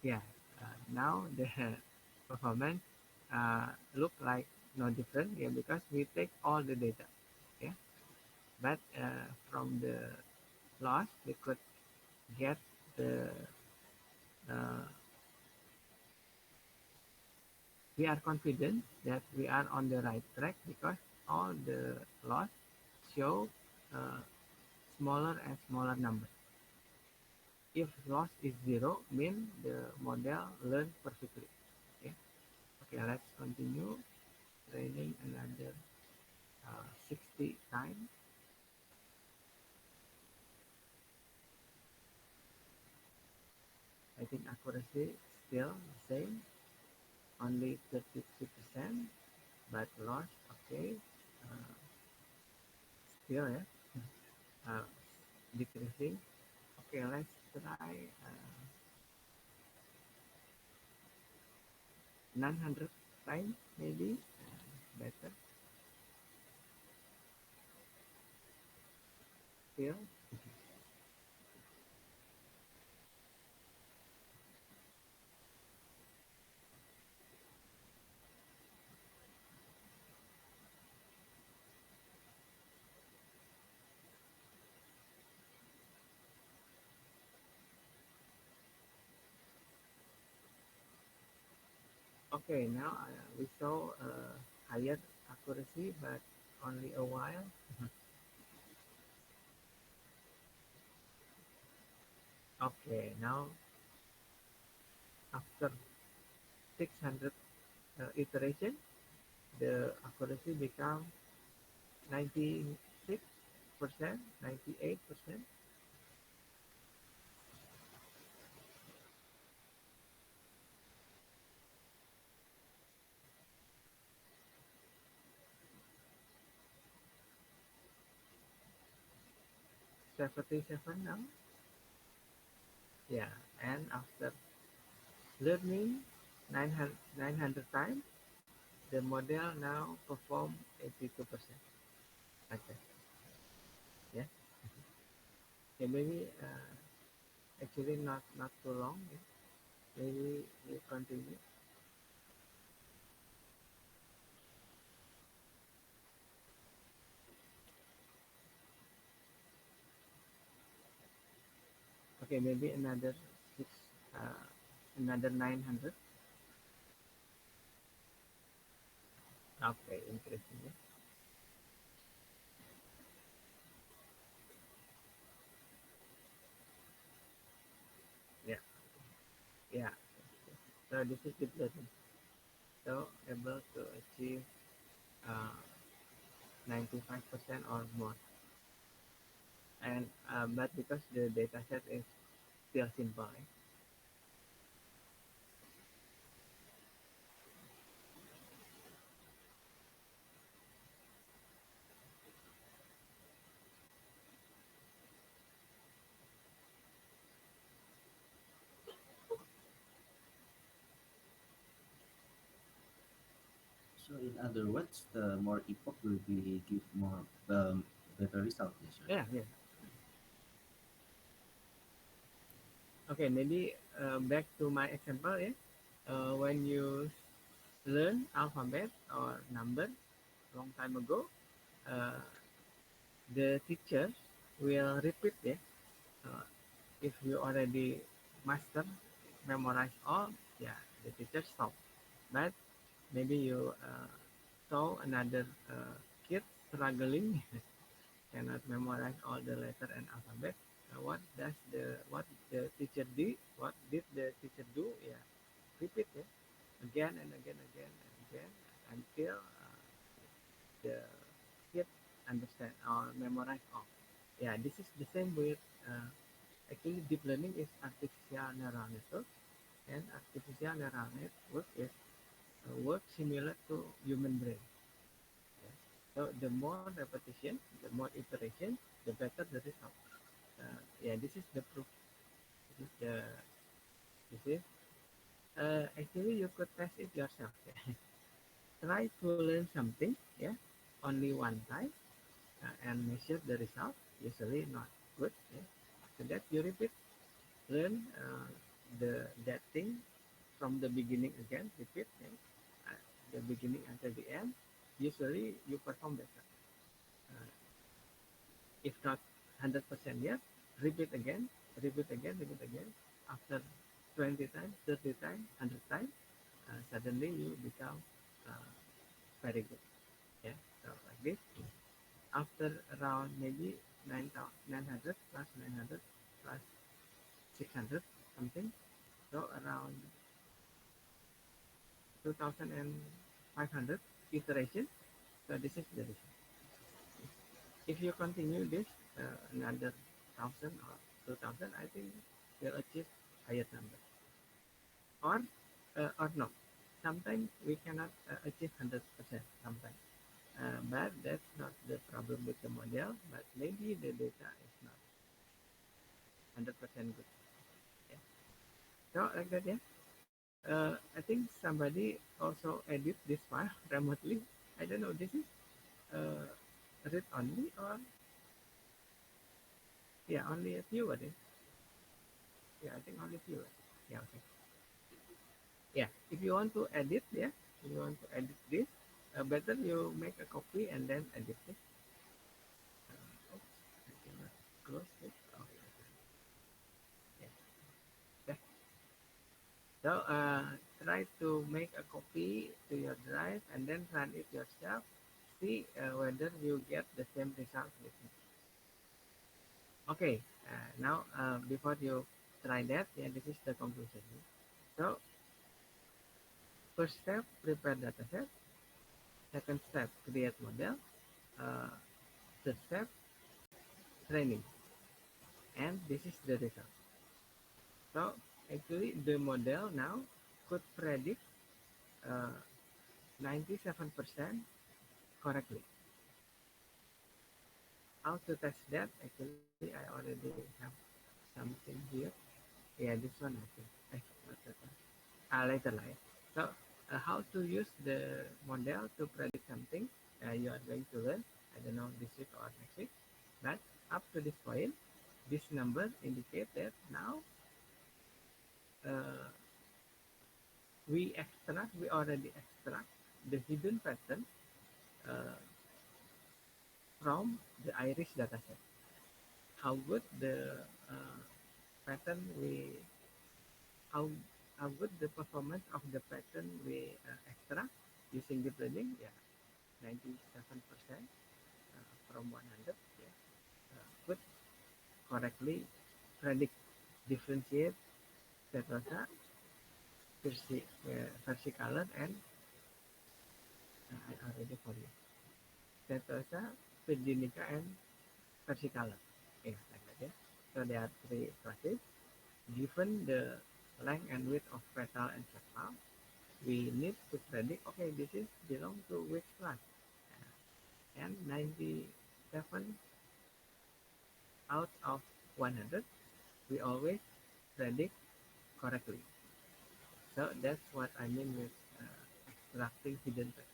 Yeah, now the performance look like no different. Yeah, because we take all the data. Yeah, but from the loss we could get the uh, we are confident that we are on the right track because all the loss show uh, smaller and smaller numbers. If loss is zero, mean the model learn perfectly. Okay, okay, let's continue training another 60 times. I think accuracy still the same, only 33%, but loss, okay, uh, still yeah, uh, decreasing. Okay, let's try 900 times maybe, better still. Okay, now we saw higher accuracy, but only a while. Okay, now after 600 iteration, the accuracy become 96%, 98%. Seven now. Yeah, and after learning 900 times, the model now perform 82%. Okay, yeah. Okay, maybe actually not too long. Yeah. Maybe we continue. Okay, maybe another six, uh, another 900. Okay, interesting. Yeah, yeah. Yeah. So this is deep learning. So able to achieve uh, 95% or more. And but because the data set is still simple, eh? So in other words, the more epoch will be give more better result. Yes, right? Yeah. Okay, maybe back to my example. Yeah, when you learn alphabet or number long time ago, uh, the teacher will repeat. Yeah, uh, if you already master, memorize all, yeah, the teacher stop. But maybe you saw another kid struggling, cannot memorize all the letter and alphabet. What the teacher did? What did the teacher do? Yeah, repeat it again and again until the kid understand or memorize all. Yeah, this is the same with actually deep learning is artificial neural network, and artificial neural network is work similar to human brain. Yeah. So the more repetition, the more iteration, the better the result. Yeah, this is the proof. This is the this is actually you could test it yourself. Yeah. Try to learn something, yeah, only one time and measure the result. Usually not good. Yeah. After that you repeat, learn that thing from the beginning again. Repeat, yeah, the beginning until the end. Usually you perform better. Uh, if not 100% yet, repeat again. After 20 times, 30 times, 100 times, suddenly you become uh, very good. Yeah, so like this. After around maybe 900 plus 900 plus 600 something, so around 2500 iteration. So this is the result. If you continue this another 1000 or 2000, I think you'll achieve higher number. Or no. Sometimes we cannot achieve 100%. Sometimes, but that's not the problem with the model. But maybe the data is not 100% good. Yeah. So like that, yeah. I think somebody also edit this file remotely. I don't know. This is uh, read only or yeah, only a few. I think. Yeah, I think only few. Yeah. Okay. Yeah, if you want to edit, yeah, if you want to edit this, better you make a copy and then edit it. Oops, I cannot close it. Oh, yeah. Okay. So try to make a copy to your drive and then run it yourself. See whether you get the same result with me. Okay. Now before you try that, yeah, this is the conclusion. So first step, prepare dataset. Second step, create model. Uh, third step, training, and this is the result. So actually the model now could predict uh, 97% correctly. How to test that? Actually I already have something here. Yeah, this one I think. Not that one. Later lah. So how to use the model to predict something you are going to learn, I don't know, this week or next week, but up to this point this number indicate that now uh, we already extract the hidden pattern uh, from the iris dataset. How good the pattern we how how good the performance of the pattern we extract using deep learning? Yeah, 97% from 100. Yeah, could correctly predict, differentiate Setosa, versicolor, and I already forget. Setosa, Virginica, and versicolor. Yeah, like that. Yeah. So there are three classes. Given the length and width of petal and sepal, we need to predict, okay, this is belong to which class. And 97 out of 100, we always predict correctly. So that's what I mean with extracting hidden pattern.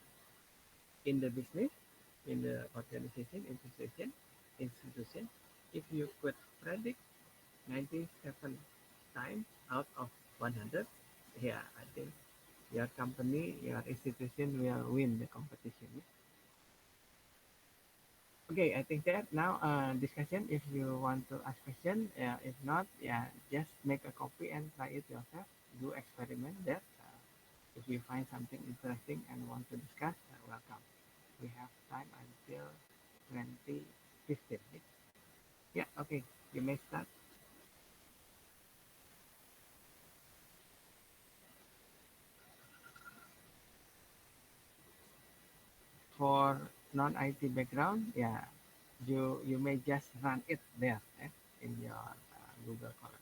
in the business, in the organization, institution, if you could predict 97 times out of 100, yeah, I think your company, your institution will win the competition. Okay, I think that now discussion. If you want to ask question, if not, yeah, just make a copy and try it yourself. Do experiment that. If you find something interesting and want to discuss, welcome. We have time until 2015. Yeah, okay. You may start. For non-IT background, yeah, you may just run it there in your Google Colab.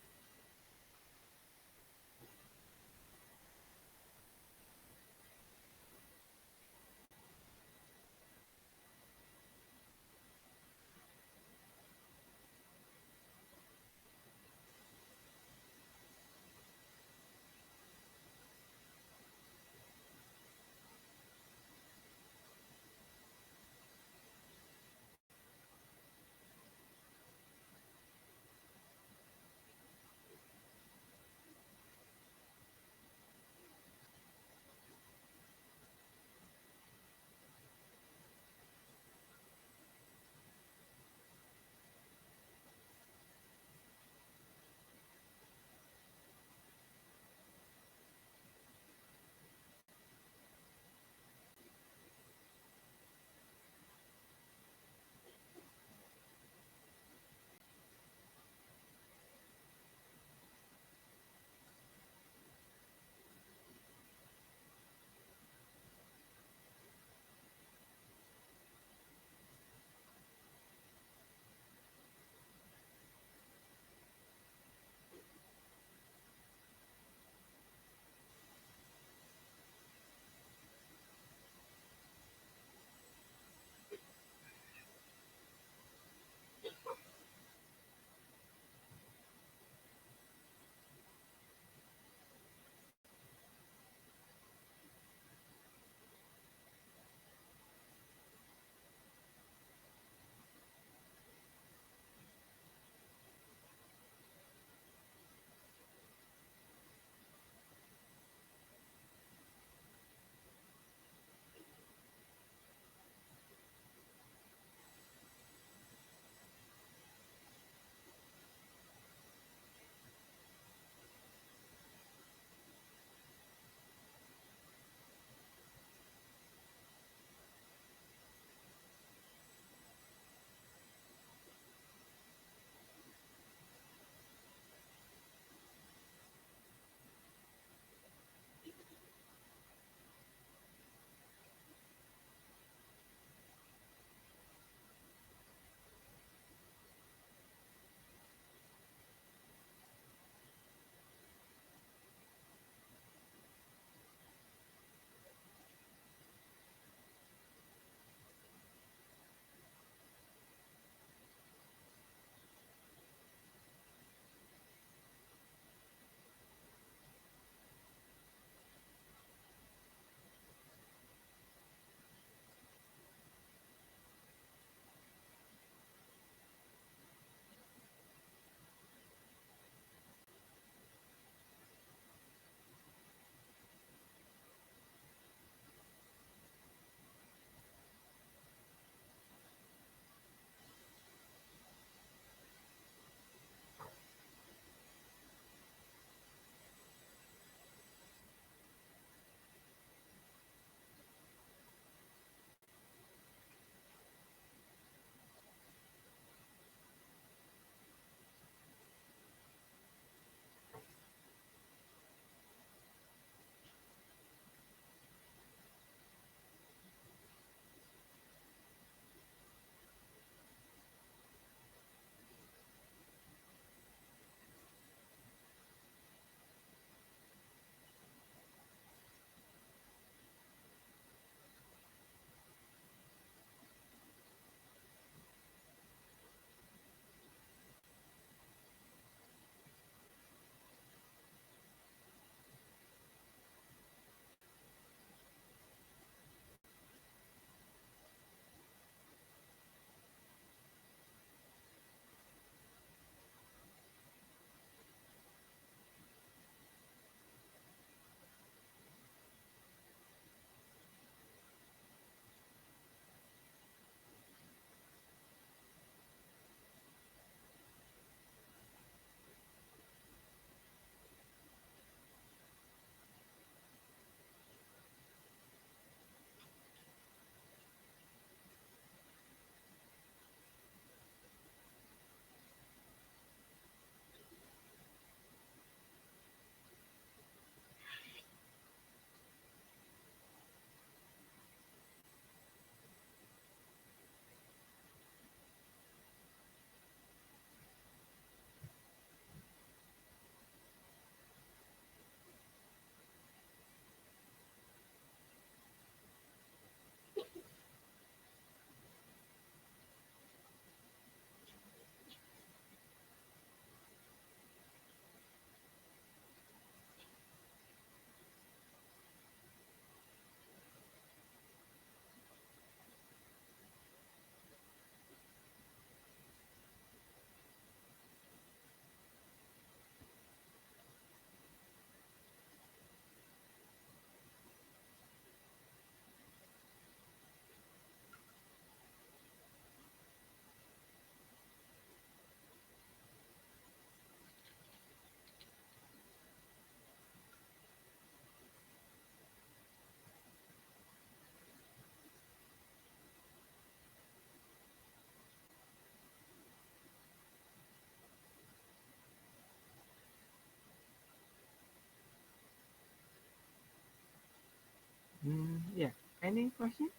Any question?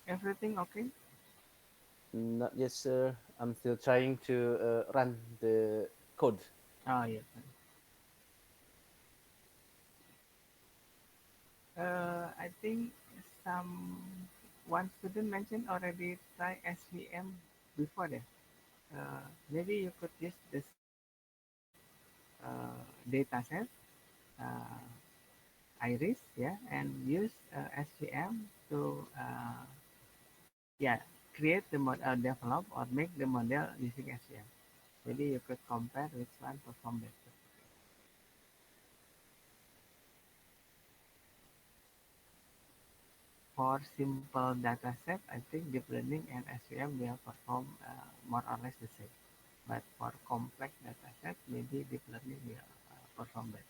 Everything okay? Not yet, sir. I'm still trying to run the code. Oh, yes. I think some one student mentioned already try SVM before that. Maybe you could use this data set, uh, iris, yeah, and use SVM to yeah, create the model, develop or make the model using SVM. Maybe you could compare which one perform better. For simple data set, I think deep learning and SVM will perform more or less the same. But for complex data set, maybe deep learning will perform better.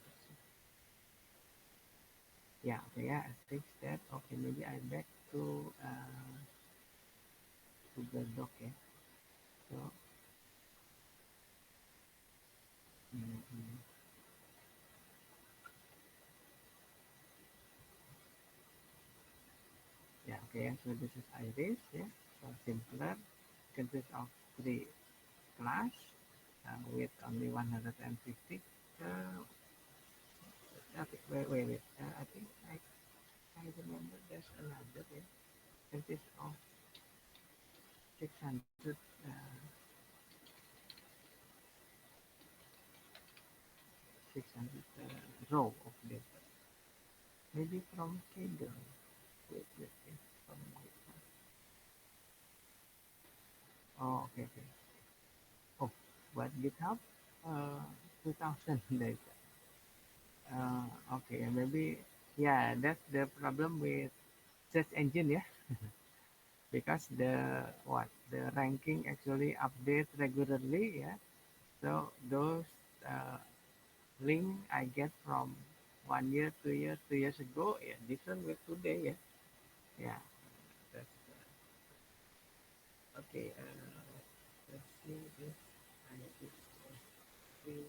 Yeah, okay, yeah, I think that. Okay, maybe I back to Google Doc, yeah. So, mm, yeah, okay, so this is Iris, yeah. So simpler, consists of three class with only 150. Uh, okay, wait. I think I remember there's another, yeah. Consists of 600 600 row of data. Maybe from Kaggle. Wait. From GitHub. Oh, okay. Oh, what GitHub? 2000 data. Okay, maybe, yeah, that's the problem with search engine, yeah. Because the ranking actually update regularly, yeah. So those uh, link I get from 1 year, 2 years, 2 years ago, yeah, different with today, yeah. Yeah, that's okay. Let's see this. I just see.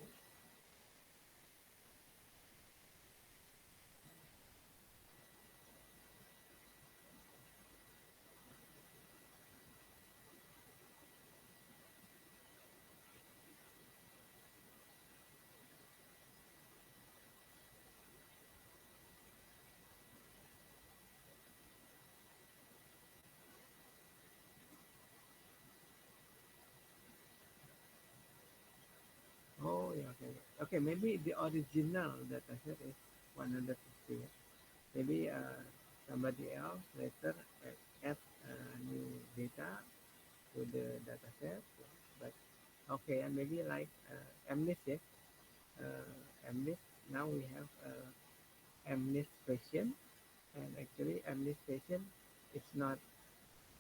Oh, yeah, okay. Okay, maybe the original data set is 150. Maybe somebody else later add new data to the data set. But okay, and maybe like MNIST, yeah. MNIST, now we have MNIST patient, and actually MNIST patient is not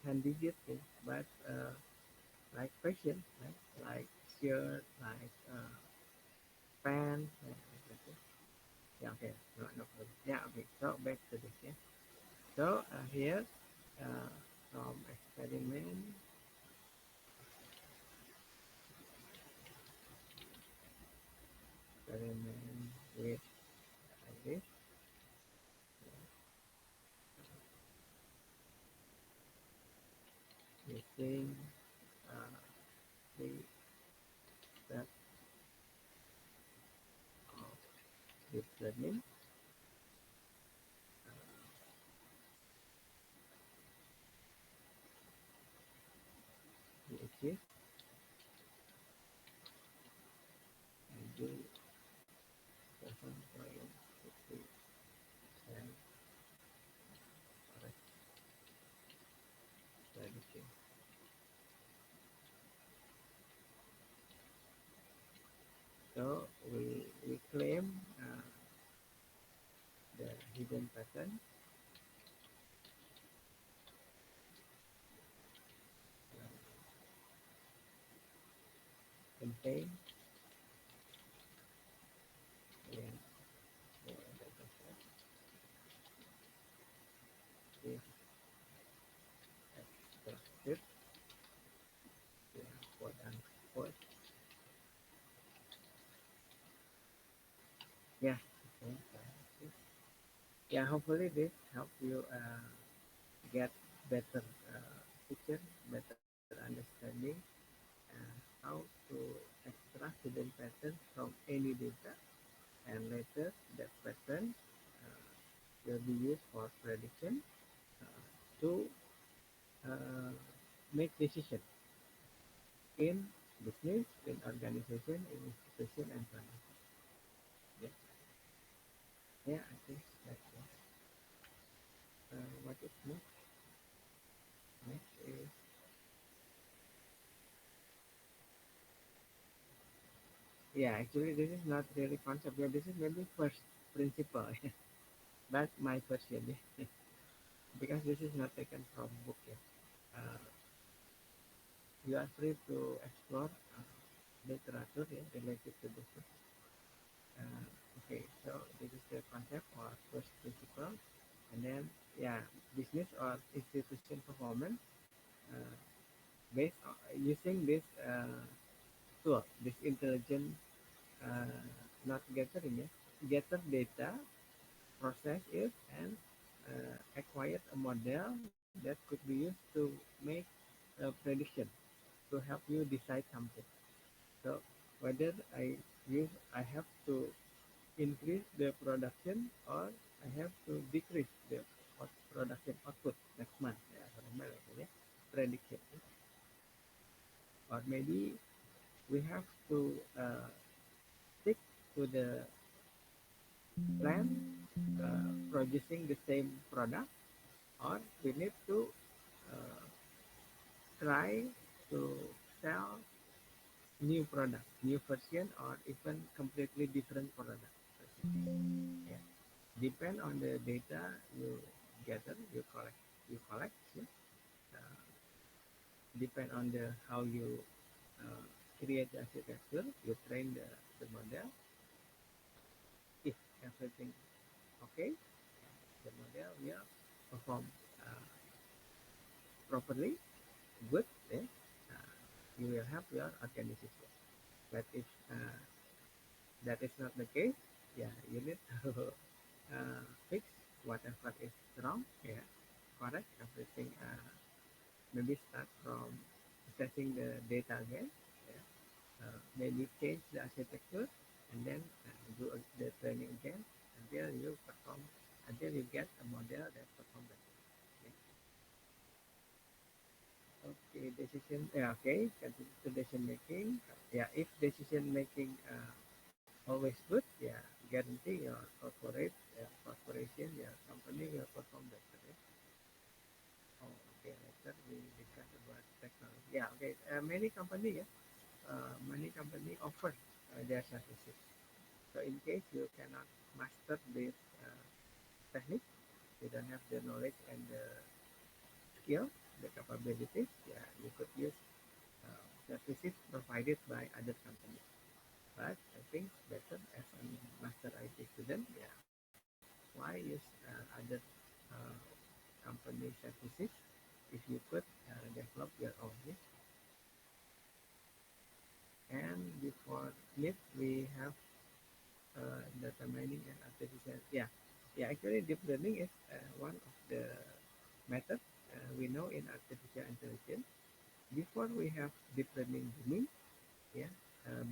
handdigit, yeah, but like patient, right? Like shirt, like pants, like that. Yeah, okay, no problem. Yeah, okay. So back to this, yeah. So here uh, from experiment with this using uh, the step of deep learning, which is and do 7.67 prediction. So we claim the hidden pattern contained in the dataset is extracted, yeah, quote unquote. Yeah, okay, Yeah, hopefully this help you get better picture, better understanding how to extract hidden pattern from any data, and later that pattern uh, will be used for prediction to uh, make decision in business, in organization, in institution, and so on. Yeah, yeah, I think that's it. What is next? Next is, yeah, actually this is not really concept. Yeah, this is maybe first principle. That's my version. Yeah. Because this is not taken from book yet. You are free to explore literature yeah, related to this. Okay, so this is the concept or first principle, and then yeah, business or institution performance uh, based on using this tool, this intelligent uh, not gathering, yeah, gather data, process it, and acquire a model that could be used to make a prediction to help you decide something. So whether I have to increase the production or I have to decrease the production output next month. Yeah, for example, yeah, prediction. Or maybe we have to stick to the plan producing the same product, or we need to uh, try to sell new product, new version, or even completely different product. Yeah. Depend on the data you gather, you collect. Yeah. Uh, depend on the how you uh, create the architecture, you train the model. If everything okay, the model will perform uh, properly, good. Yeah. Uh, you will have your organization. But if that is not the case, yeah, you need to fix whatever is wrong. Yeah, correct everything. Maybe start from assessing the data again. Yeah. Maybe change the architecture and then do the training again until you perform until you get a model that performs better. Okay, decision. Yeah, okay, decision making. Yeah, if decision making always good, yeah, guarantee your corporation, your company will perform better. Yeah? Oh, okay. Later we discuss about technology. Yeah, okay. Many company offer their services. So in case you cannot master this technique, you don't have the knowledge and the skill, the capabilities, yeah, you could use services provided by other companies. But I think better as a master IT student, yeah, why use other uh, company services if you could develop your own? Yeah? And before NIP, we have data mining and artificial. Yeah, yeah. Actually, deep learning is one of the methods we know in artificial intelligence. Before we have deep learning booming, yeah,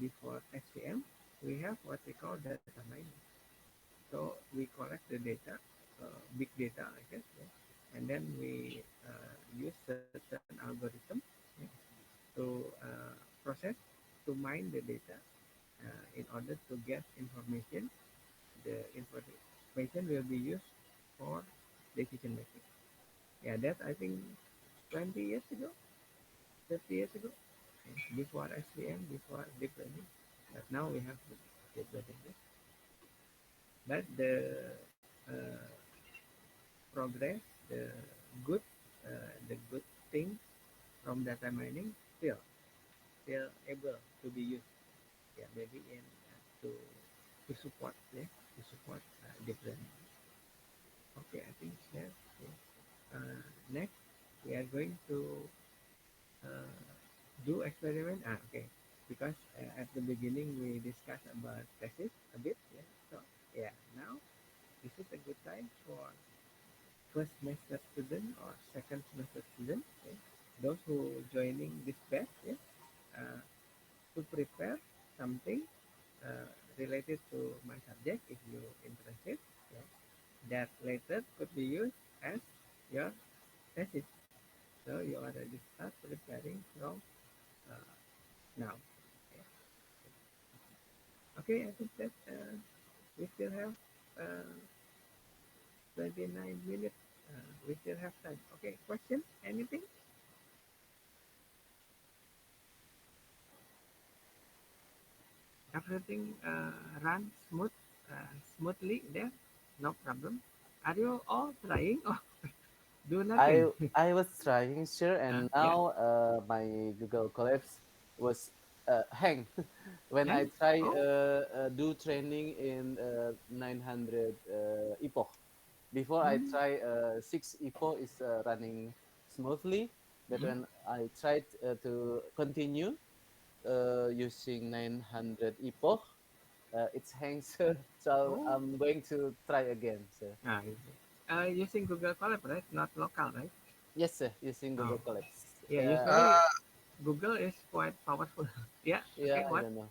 before SVM, we have what we call data mining. So we collect the data, big data, I guess, yeah? And then we use certain algorithm yeah, to process, to mine the data in order to get information. The information will be used for decision making. Yeah, that I think 20 years ago, 30 years ago, before SVM, before deep learning. But now we have deep learning. Yeah. But uh, progress, good, the good thing from data mining still able to be used. Yeah, maybe in to support to support deep learning. Okay, I think that's it. Next, we are going to uh, do experiment. Okay, because at the beginning we discussed about thesis a bit. Yeah, so yeah, now this is a good time for to prepare something uh, related to my subject if you interested. Yeah. That later could be used as your thesis. So you already start preparing from uh, now. Yeah. Okay, I think that we still have uh, 29 minutes. We still have time. Okay, question? Anything? Everything runs smoothly there? No problem. Are you all trying or do nothing? I was trying, sir, and Yeah. now my Google Collapse was hang when I Hang? try Oh. do training in 900 epoch. Before I Mm. try 6 epoch is running smoothly, but Mm. when I tried to continue using 900 epoch, it's hang, sir. So Oh. I'm going to try again, sir. I see. Using Google Colab, right? Not local, right? Yes, sir. Using Oh. Google Collapse. Yeah, usually Uh, Google is quite powerful. Yeah. Yeah, Okay, I what? don't know.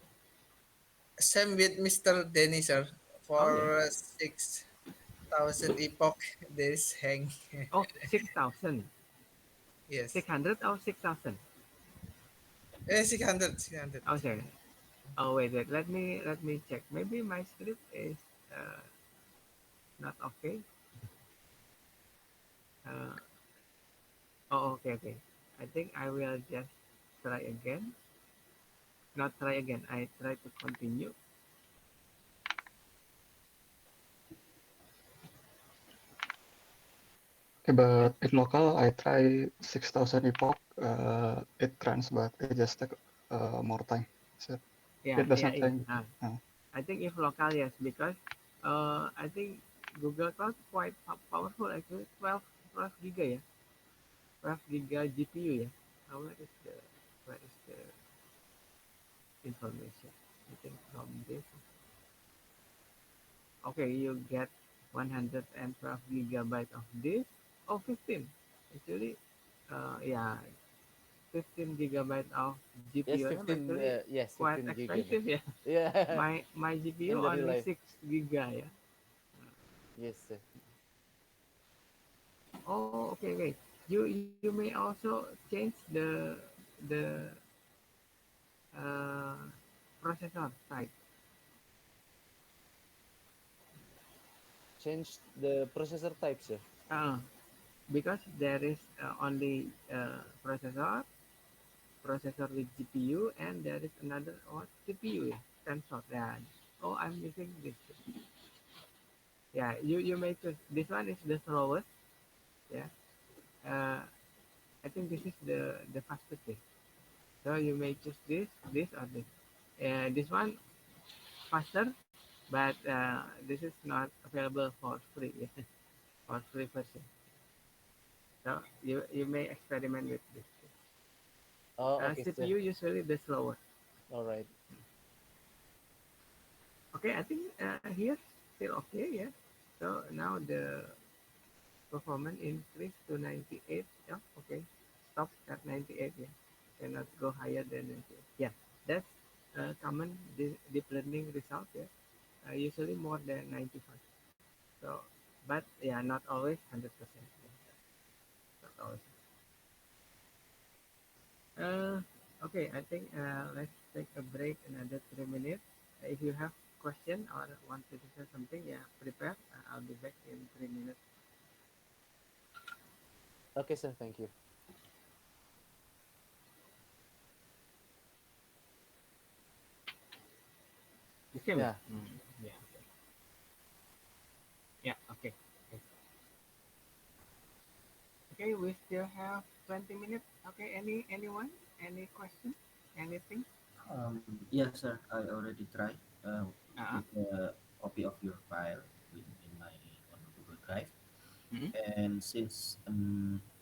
Same with Mr. Denny, sir. Oh, yeah. For 6,000 epoch, this hang. Oh, 6,000. Yes. 600 or 6,000? 600, 600. Oh, sorry. Oh, wait. Let me check. Maybe my script is uh, not okay. Uh, oh, okay. I think I will just try again. Not try again. I try to continue. Okay, but in local, I try 6,000 epoch. It runs, but it just take more time. So Yeah, it does yeah, not yeah. change. I think if local, yes, because I think Google Cloud quite powerful actually. 12 giga, yeah. 12 giga GPU, yeah. Where is the information? I think from this. Okay, you get 112 gigabyte of this. Oh, 15. Actually, yeah, 15 gigabyte of Yes, GPU RAM 15. actually Yes, quite 15 gigabyte. expensive, yeah. Yeah, My GPU in the real only life. 6 giga, yeah. Yes, sir. Oh, okay. You may also change the uh, processor type. Change the processor type, sir. Uh, because there is only processor with GPU, and there is another CPU, yeah, tensor. Yeah. Oh, I'm using this. Yeah, you may choose. This one is the slowest. Yeah. Uh, I think this is the fastest way. So you may choose this or this. This one faster, but this is not available for free. Yeah, for free version. So you may experiment with this. Oh, okay, sir. CPU usually the slowest. All right. Okay, I think here still okay. Yeah. So now the performance increased to 98. Yeah, okay. Stop at 98. Yeah. Cannot go higher than 98. Yeah. That's common deep learning result. Yeah. Usually more than 95. So, but yeah, not always 100%. Yeah. Not always. Uh, okay, I think let's take a break another 3 minutes. If you have question or want to say something, yeah, prepare. I'll be back in 3 minutes. Okay, sir. Thank you. The same, yeah. Yeah. Yeah. Yeah. Okay. Okay. Okay. We still have 20 minutes. Okay. Anyone? Any question? Anything? Yes, sir. I already tried Uh. with the copy of your file in my on Google Drive, Mm-hmm. and since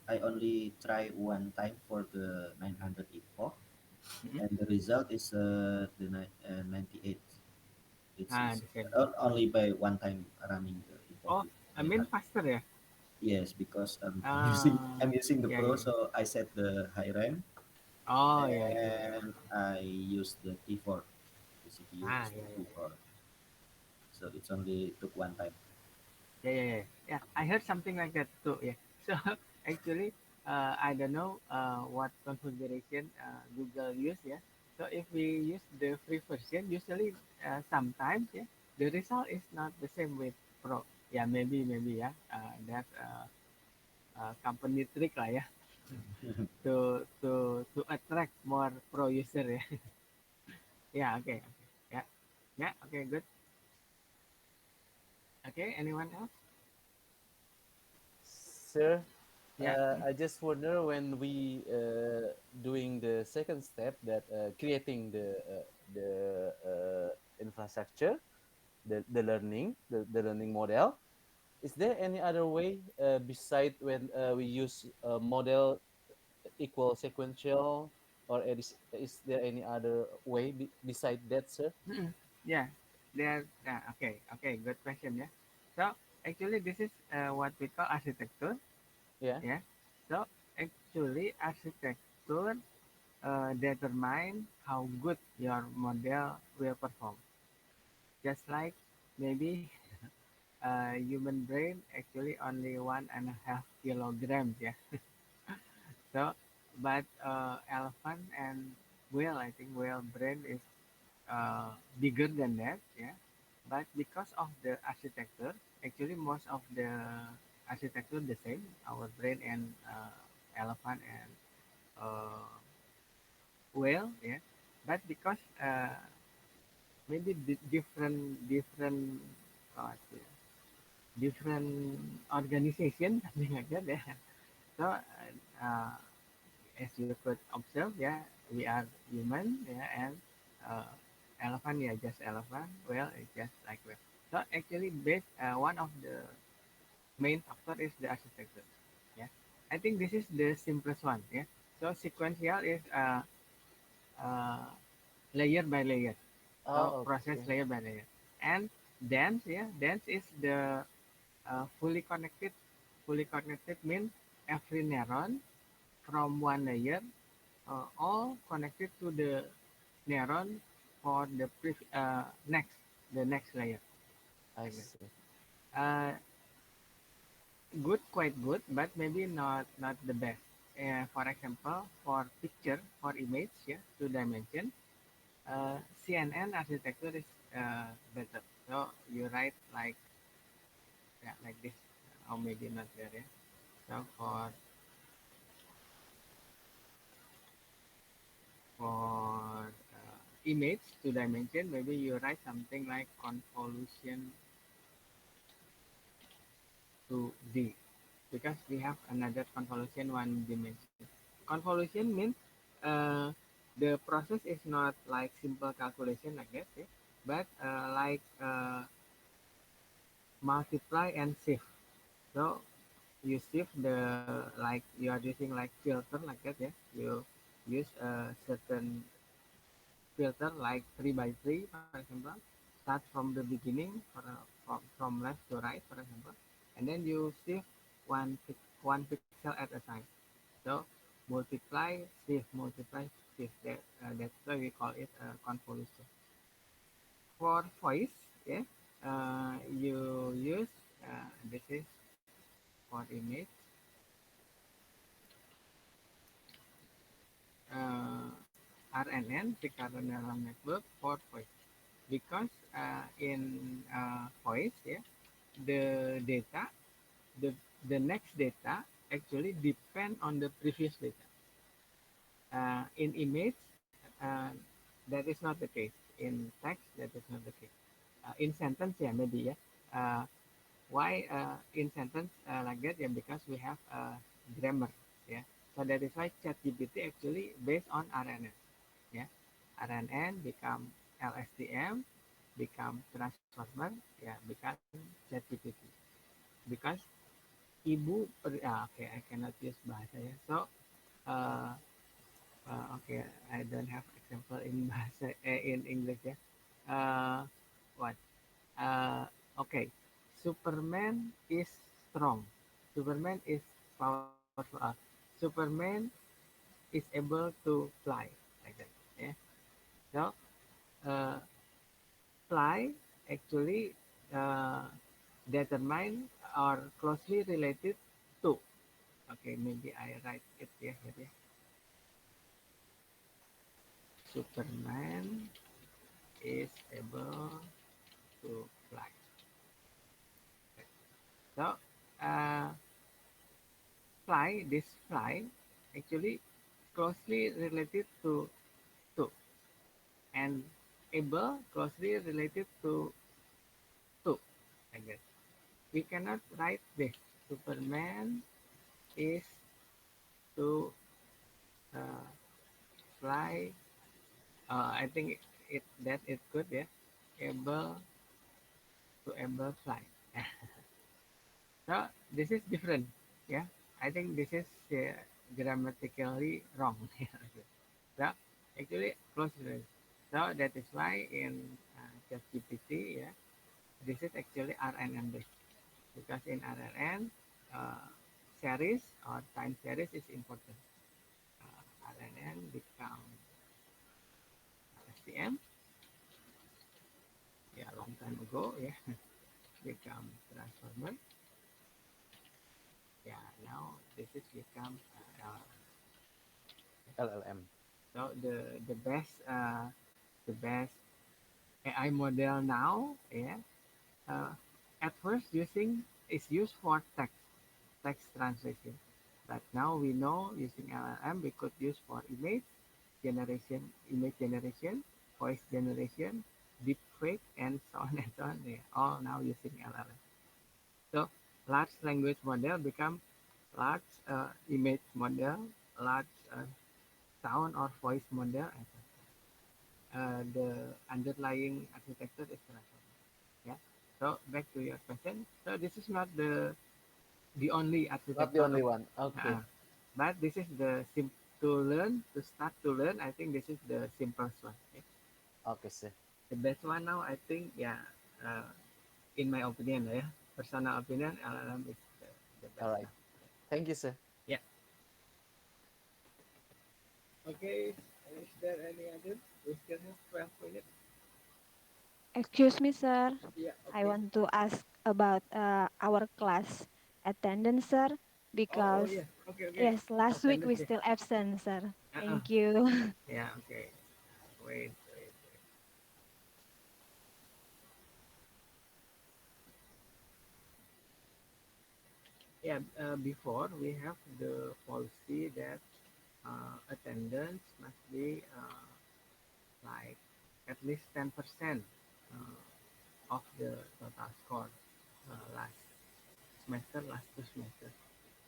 I only try one time for the 900 epoch, Mm-hmm. and the result is 98. It's The same. only by one time running the epoch Oh, with I mean 900. faster, yeah. Yes, because I'm using Uh. I'm using the Yeah. Pro, Yeah. so I set the high RAM, Oh, yeah. and I use the T4. The CPU Ah, is the yeah. T4, so it's only took one time. Yeah. I heard something like that too. Yeah. So actually, I don't know what configuration Google use. Yeah. So if we use the free version, usually sometimes yeah, the result is not the same with Pro. Yeah, maybe yeah. That company trick lah ya to attract more pro user ya. Yeah. Okay. Yeah. Yeah. Okay. Good. Okay. Anyone else? Sir, Yeah. I just wonder when we doing the second step that creating the infrastructure, the learning model. Is there any other way beside when we use model equal sequential, or is there any other way beside that, sir? Mm-mm. Yeah, okay. Good question. Yeah. So actually, this is what we call architecture. Yeah. Yeah. So actually, architecture determine how good your model will perform. Just like maybe human brain actually only 1.5 kilograms. Yeah. So, but elephant and whale, I think whale brain is bigger than that, yeah. But because of the architecture, actually most of the architecture the same, our brain and elephant and uh, whale, yeah. But because maybe different uh, different organization something like that, yeah. So as you could observe, yeah, we are human, yeah, and uh, elephant, yeah, just elephant. Well, it's just like well. So actually, one of the main factor is the architecture. Yeah, I think this is the simplest one. Yeah, so sequential is uh, layer by layer. So Oh, process okay. layer by layer, and dance, yeah, dance is the fully connected. Fully connected means every neuron from one layer all connected to the neuron for the the next layer I like that. see. Uh, good, quite good, but maybe not the best. For example, for picture, for image, yeah, 2 dimension, CNN architecture is better. So you write like yeah, like this, or maybe not there. Yeah. So for image 2 dimension, maybe you write something like convolution to D because we have another convolution 1 dimension. Convolution means uh, the process is not like simple calculation like that, yeah, but like multiply and shift. So you shift the like you are using like filter like that, yeah. You use a certain filter like 3 by 3, for example. Start from the beginning from left to right, for example, and then you shift one pixel at a time. So multiply, shift, multiply, shift. That's why we call it convolution. For voice, yeah, you use this is for image uh, RNN, recurrent neural network for voice. Because in voice, yeah, the data, the the next data actually depend on the previous data. In image, uh, that is not the case. In text, that is not the case. In sentence, yeah, maybe, yeah. Uh, why in sentence like that? Yeah, because we have grammar, yeah. So that is why ChatGPT actually based on RNN, yeah. RNN become LSTM, become transformer, yeah, become ChatGPT. Because okay, I cannot use bahasa ya. So uh, okay, I don't have example in bahasa in English ya. Uh, what? Okay, Superman is strong. Superman is powerful. Superman is able to fly like that. Yeah. So uh, fly actually uh, determine or closely related to. Okay, maybe I write it here. Yeah. Superman is able to fly. So uh, this fly actually closely related to and able closely related to like that. We cannot write this. Superman is to uh, fly. I think that it could, yeah, able to able fly. So this is different. Yeah, I think this is grammatically wrong. So actually close related. So that is why in ChatGPT, yeah, this is actually RNN based because in RNN uh, series or time series is important. RNN become STM, yeah, long time ago, yeah, become transformer. Yeah, now this is become LLM. so the best AI model now, yeah, uh, at first is used for text translation, but now we know using LLM we could use for image generation, voice generation, deep fake, and so on and so on. Yeah, all now using LLM. So large language model become large image model, large sound or voice model. The underlying architecture is transformer. Yeah. So back to your question. So this is not the only Not the architecture only one. Okay. but this is to start to learn. I think this is the simplest one. Okay? Okay, sir. The best one now, I think, yeah, uh, in my opinion, yeah, personal opinion, LLM is the All best right. now. Thank you, sir. Yeah. Okay. Is there any other? We still have 12 minutes. Excuse me, sir. Yeah. I Okay. want to ask about our class attendance, sir, Oh because yeah. Okay. Okay. yes, last week we Attendance. Yeah. still absent, sir. Uh-uh. Thank you. Yeah. Okay. Wait. Wait. Yeah. Before we have the policy that attendance must be like at least 10% of the total score last last 2 semesters.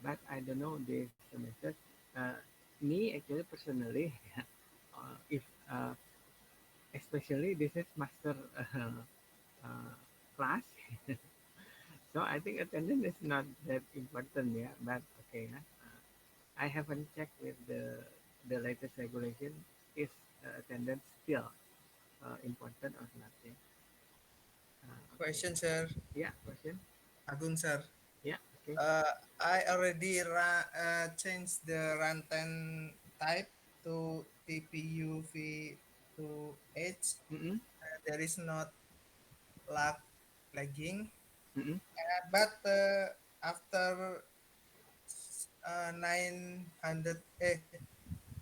But I don't know this semester. Uh, me actually personally, if especially this is master uh, class, so I think attendance is not that important, yeah. But okay, huh? I haven't checked with the latest regulation. Is attendance still important or not? Yeah. Okay. Question, sir. Yeah. Question. Agung, sir. Yeah. Okay. Uh, I already changed the runtime type to TPU v2H. Mm-mm. There is not lag lagging, Mm-mm. but after 900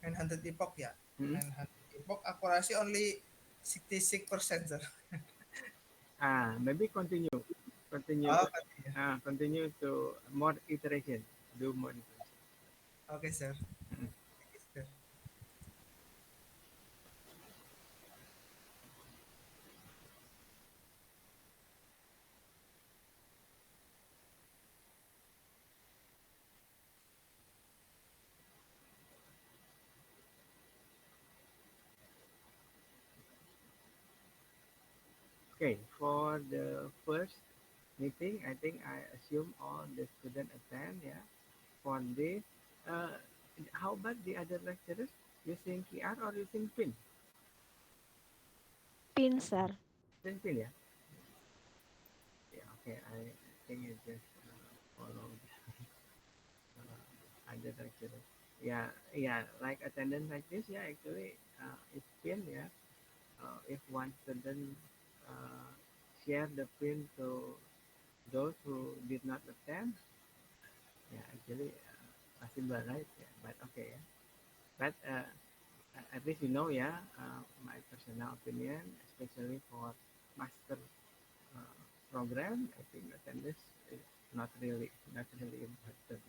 900 epoch, yeah, Mm-mm. 900 epoch accuracy only 66%, sir. Maybe continue, Oh, continue. continue to more iteration, do more iteration. Okay, sir. Mm. Thank you, sir. Okay, for the first meeting, I think I assume all the student attend. Yeah, for this, uh, how about the other lecturers using QR or using pin? Pin, sir. Using pin, yeah. Yeah, okay. I think you just follow other lecturers. yeah, like attendance like this, yeah, actually, it's pin, yeah. If one student uh, share the pin to those who did not attend, yeah, actually, possible, right? Yeah, but okay, yeah. But at least you know, yeah, my personal opinion, especially for master uh, program, I think attendance is not really important.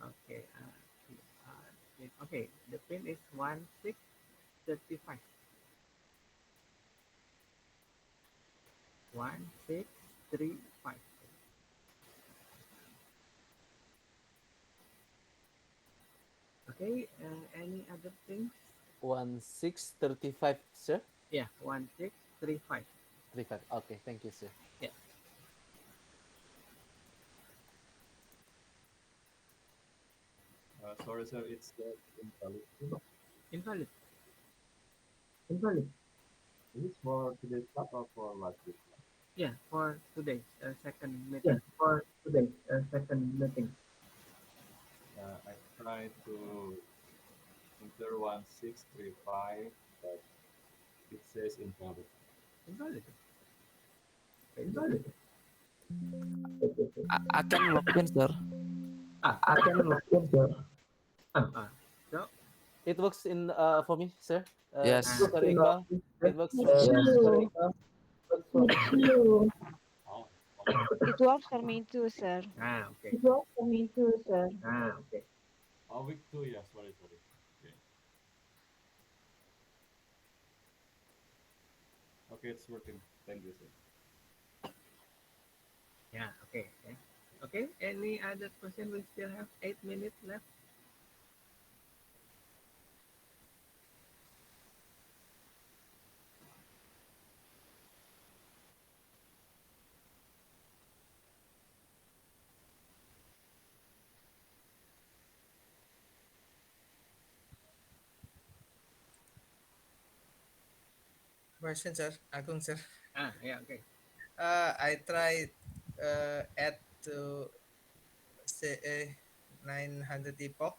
Okay, okay, the pin is 1635. 1635. Okay, any other things? 1635, sir. Yeah, 1635. 35. Okay, thank you, sir. Yeah, Sorry, sir, it's invalid. invalid. Invalid. Is this for today's class or for last week? Yeah, for today's second Yeah, meeting. for today's second meeting. I tried to enter 1635, but it says invalid. Invalid. Okay, so, Invalid. I can log in, sir. I can log in, sir. uh, so It works in for me, sir. Yes. uh, Sir Iqbal, it works for me. Yeah. True. Oh, It works for me too, sir. okay. it works for me too, sir. Okay. Oh, week two, yeah. Sorry. Okay. Okay, it's working. Thank you, sir. Yeah, okay. Okay. Okay. Any other question? We still have 8 minutes left. Question, sir. Agung, sir. Yeah, okay. I tried add to say 900 epoch,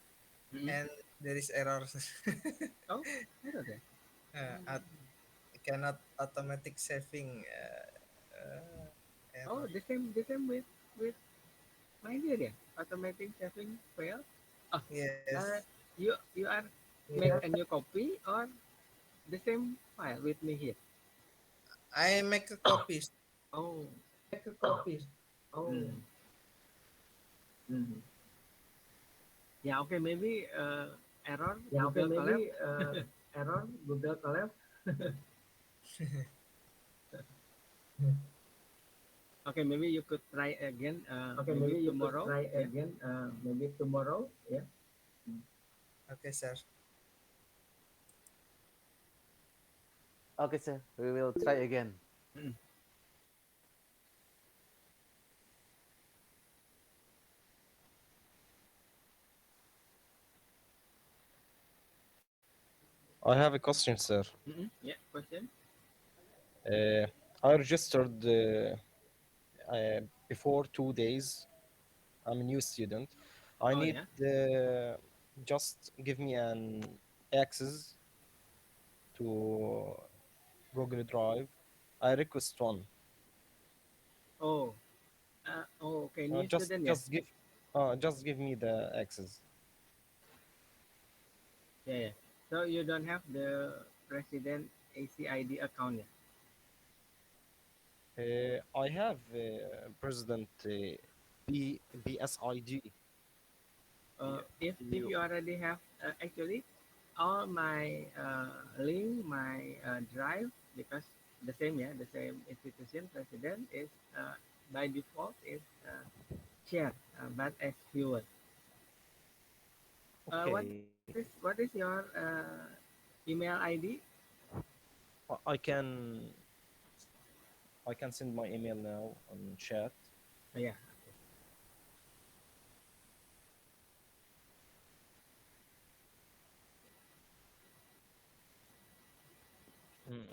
Mm-hmm. and there is error. Oh, that's okay. I cannot automatic saving Oh, error. the same with my dear, yeah. Automatic saving fail. Oh, uh, Yes, you are make a new copy or the same file with me here. I make a copy. Oh, Make a copy. Oh. mm. Mm-hmm. Yeah, okay, maybe error Yeah, okay, Google Colab. maybe error Google Colab. Okay, maybe you could try again. Okay, Maybe maybe you could tomorrow. try Yeah. again. Maybe tomorrow. Yeah. Okay, sir. Okay, sir. We will try again. Mm. I have a question, sir. Mm-hmm. Yeah. Question. Uh, I registered before 2 days. I'm a new student. I Oh need yeah. just give me an access to Google Drive. I request one. Oh. Okay. Uh, New just student. Yeah. just give just give me the access. Yeah. Yeah. So you don't have the president ACID account yet. I have President BSID. If You you already have actually all my link, my drive, because the same, yeah, the same institution president is by default is shared, but as viewer. What okay? is your email ID? I can send my email now on chat. Yeah.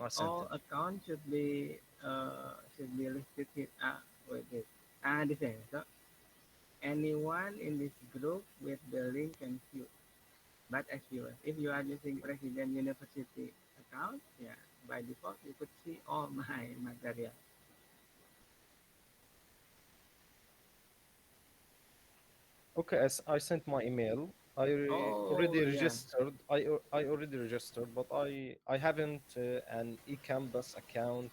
I sent All it. accounts should be listed here. Wait, wait. This is so anyone in this group with the link can view. But if you are using President University account, yeah, by default you could see all my material. Okay, as I sent my email. Oh Already yeah, registered. I already registered, but I haven't an eCampus account.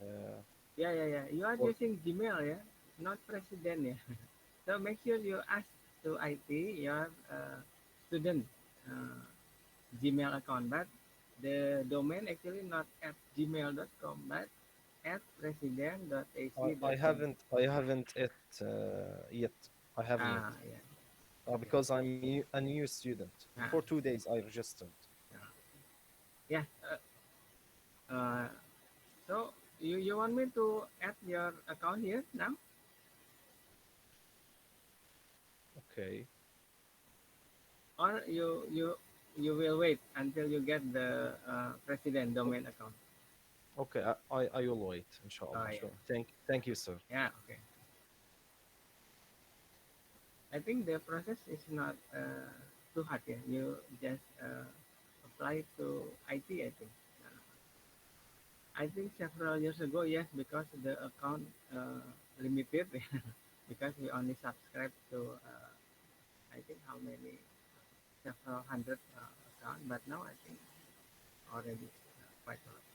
Uh, yeah. You are for using Gmail, yeah, not President, yeah. So make sure you ask to IT your student uh, Gmail account, but the domain actually not at gmail.com, but at president.ac.in. I haven't it yet. I haven't it Ah, yeah. Okay. because a new student. Ah, For 2 days I registered. yeah. Yeah. Uh, so you want me to add your account here now, Okay. or you will wait until you get the president O- domain account? Okay, I will wait, Oh inshallah. yeah. Sure. Thank you, sir. Yeah. Okay. I think the process is not too hard. Yeah. You just apply to IT. I think. I think several years ago, yes, because the account limited, because we only subscribe to I think how many several hundred account, but now I think already quite a lot.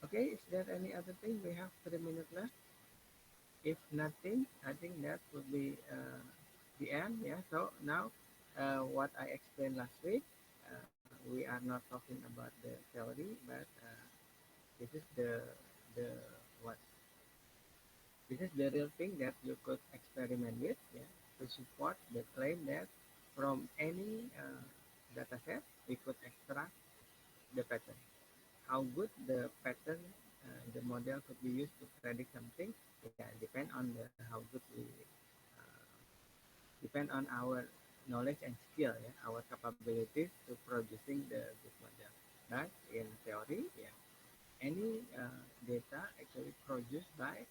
Okay, is there any other thing? We have 3 minutes left. If nothing, I think that would be the end. Yeah. So now, what I explained last week, we are not talking about the theory, but this is the what this is the real thing that you could experiment with, yeah, to support the claim that from any data set we could extract the pattern. How good the pattern, the model could be used to predict something, yeah, depend on how good we uh, depend on our knowledge and skill, yeah, our capabilities to producing the good model. But in theory, yeah, any data actually produced by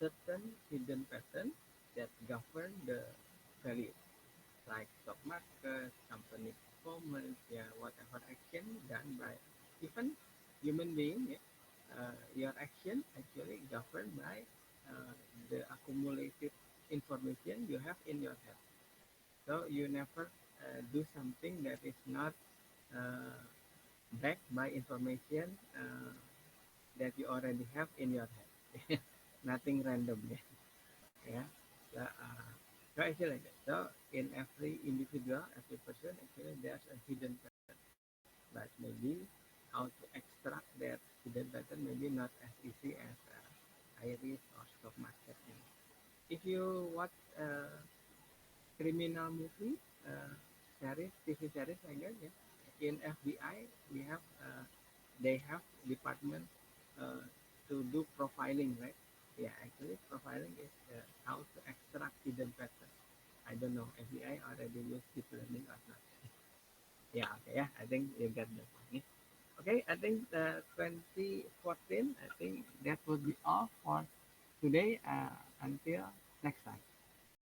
certain hidden pattern that govern the value, like stock market, company performance, yeah, whatever action done by even human being, yeah, your action actually governed by the accumulated information you have in your head. So you never do something that is not uh, backed by information that you already have in your head. Nothing random. Yeah. So, actually like that. So in every individual, every person, actually there's a hidden pattern. But maybe how to extract that hidden pattern maybe not as easy as iris or stock market. If you watch criminal movie, series, TV series like that, yeah. In FBI, we have they have department uh, to do profiling, right? Yeah, actually profiling is how to extract hidden patterns. I don't know FBI already use deep learning or not. Yeah, okay, yeah, I think you get the point. Yeah. Okay, I think 2014, I think that would be all for today. Until next time.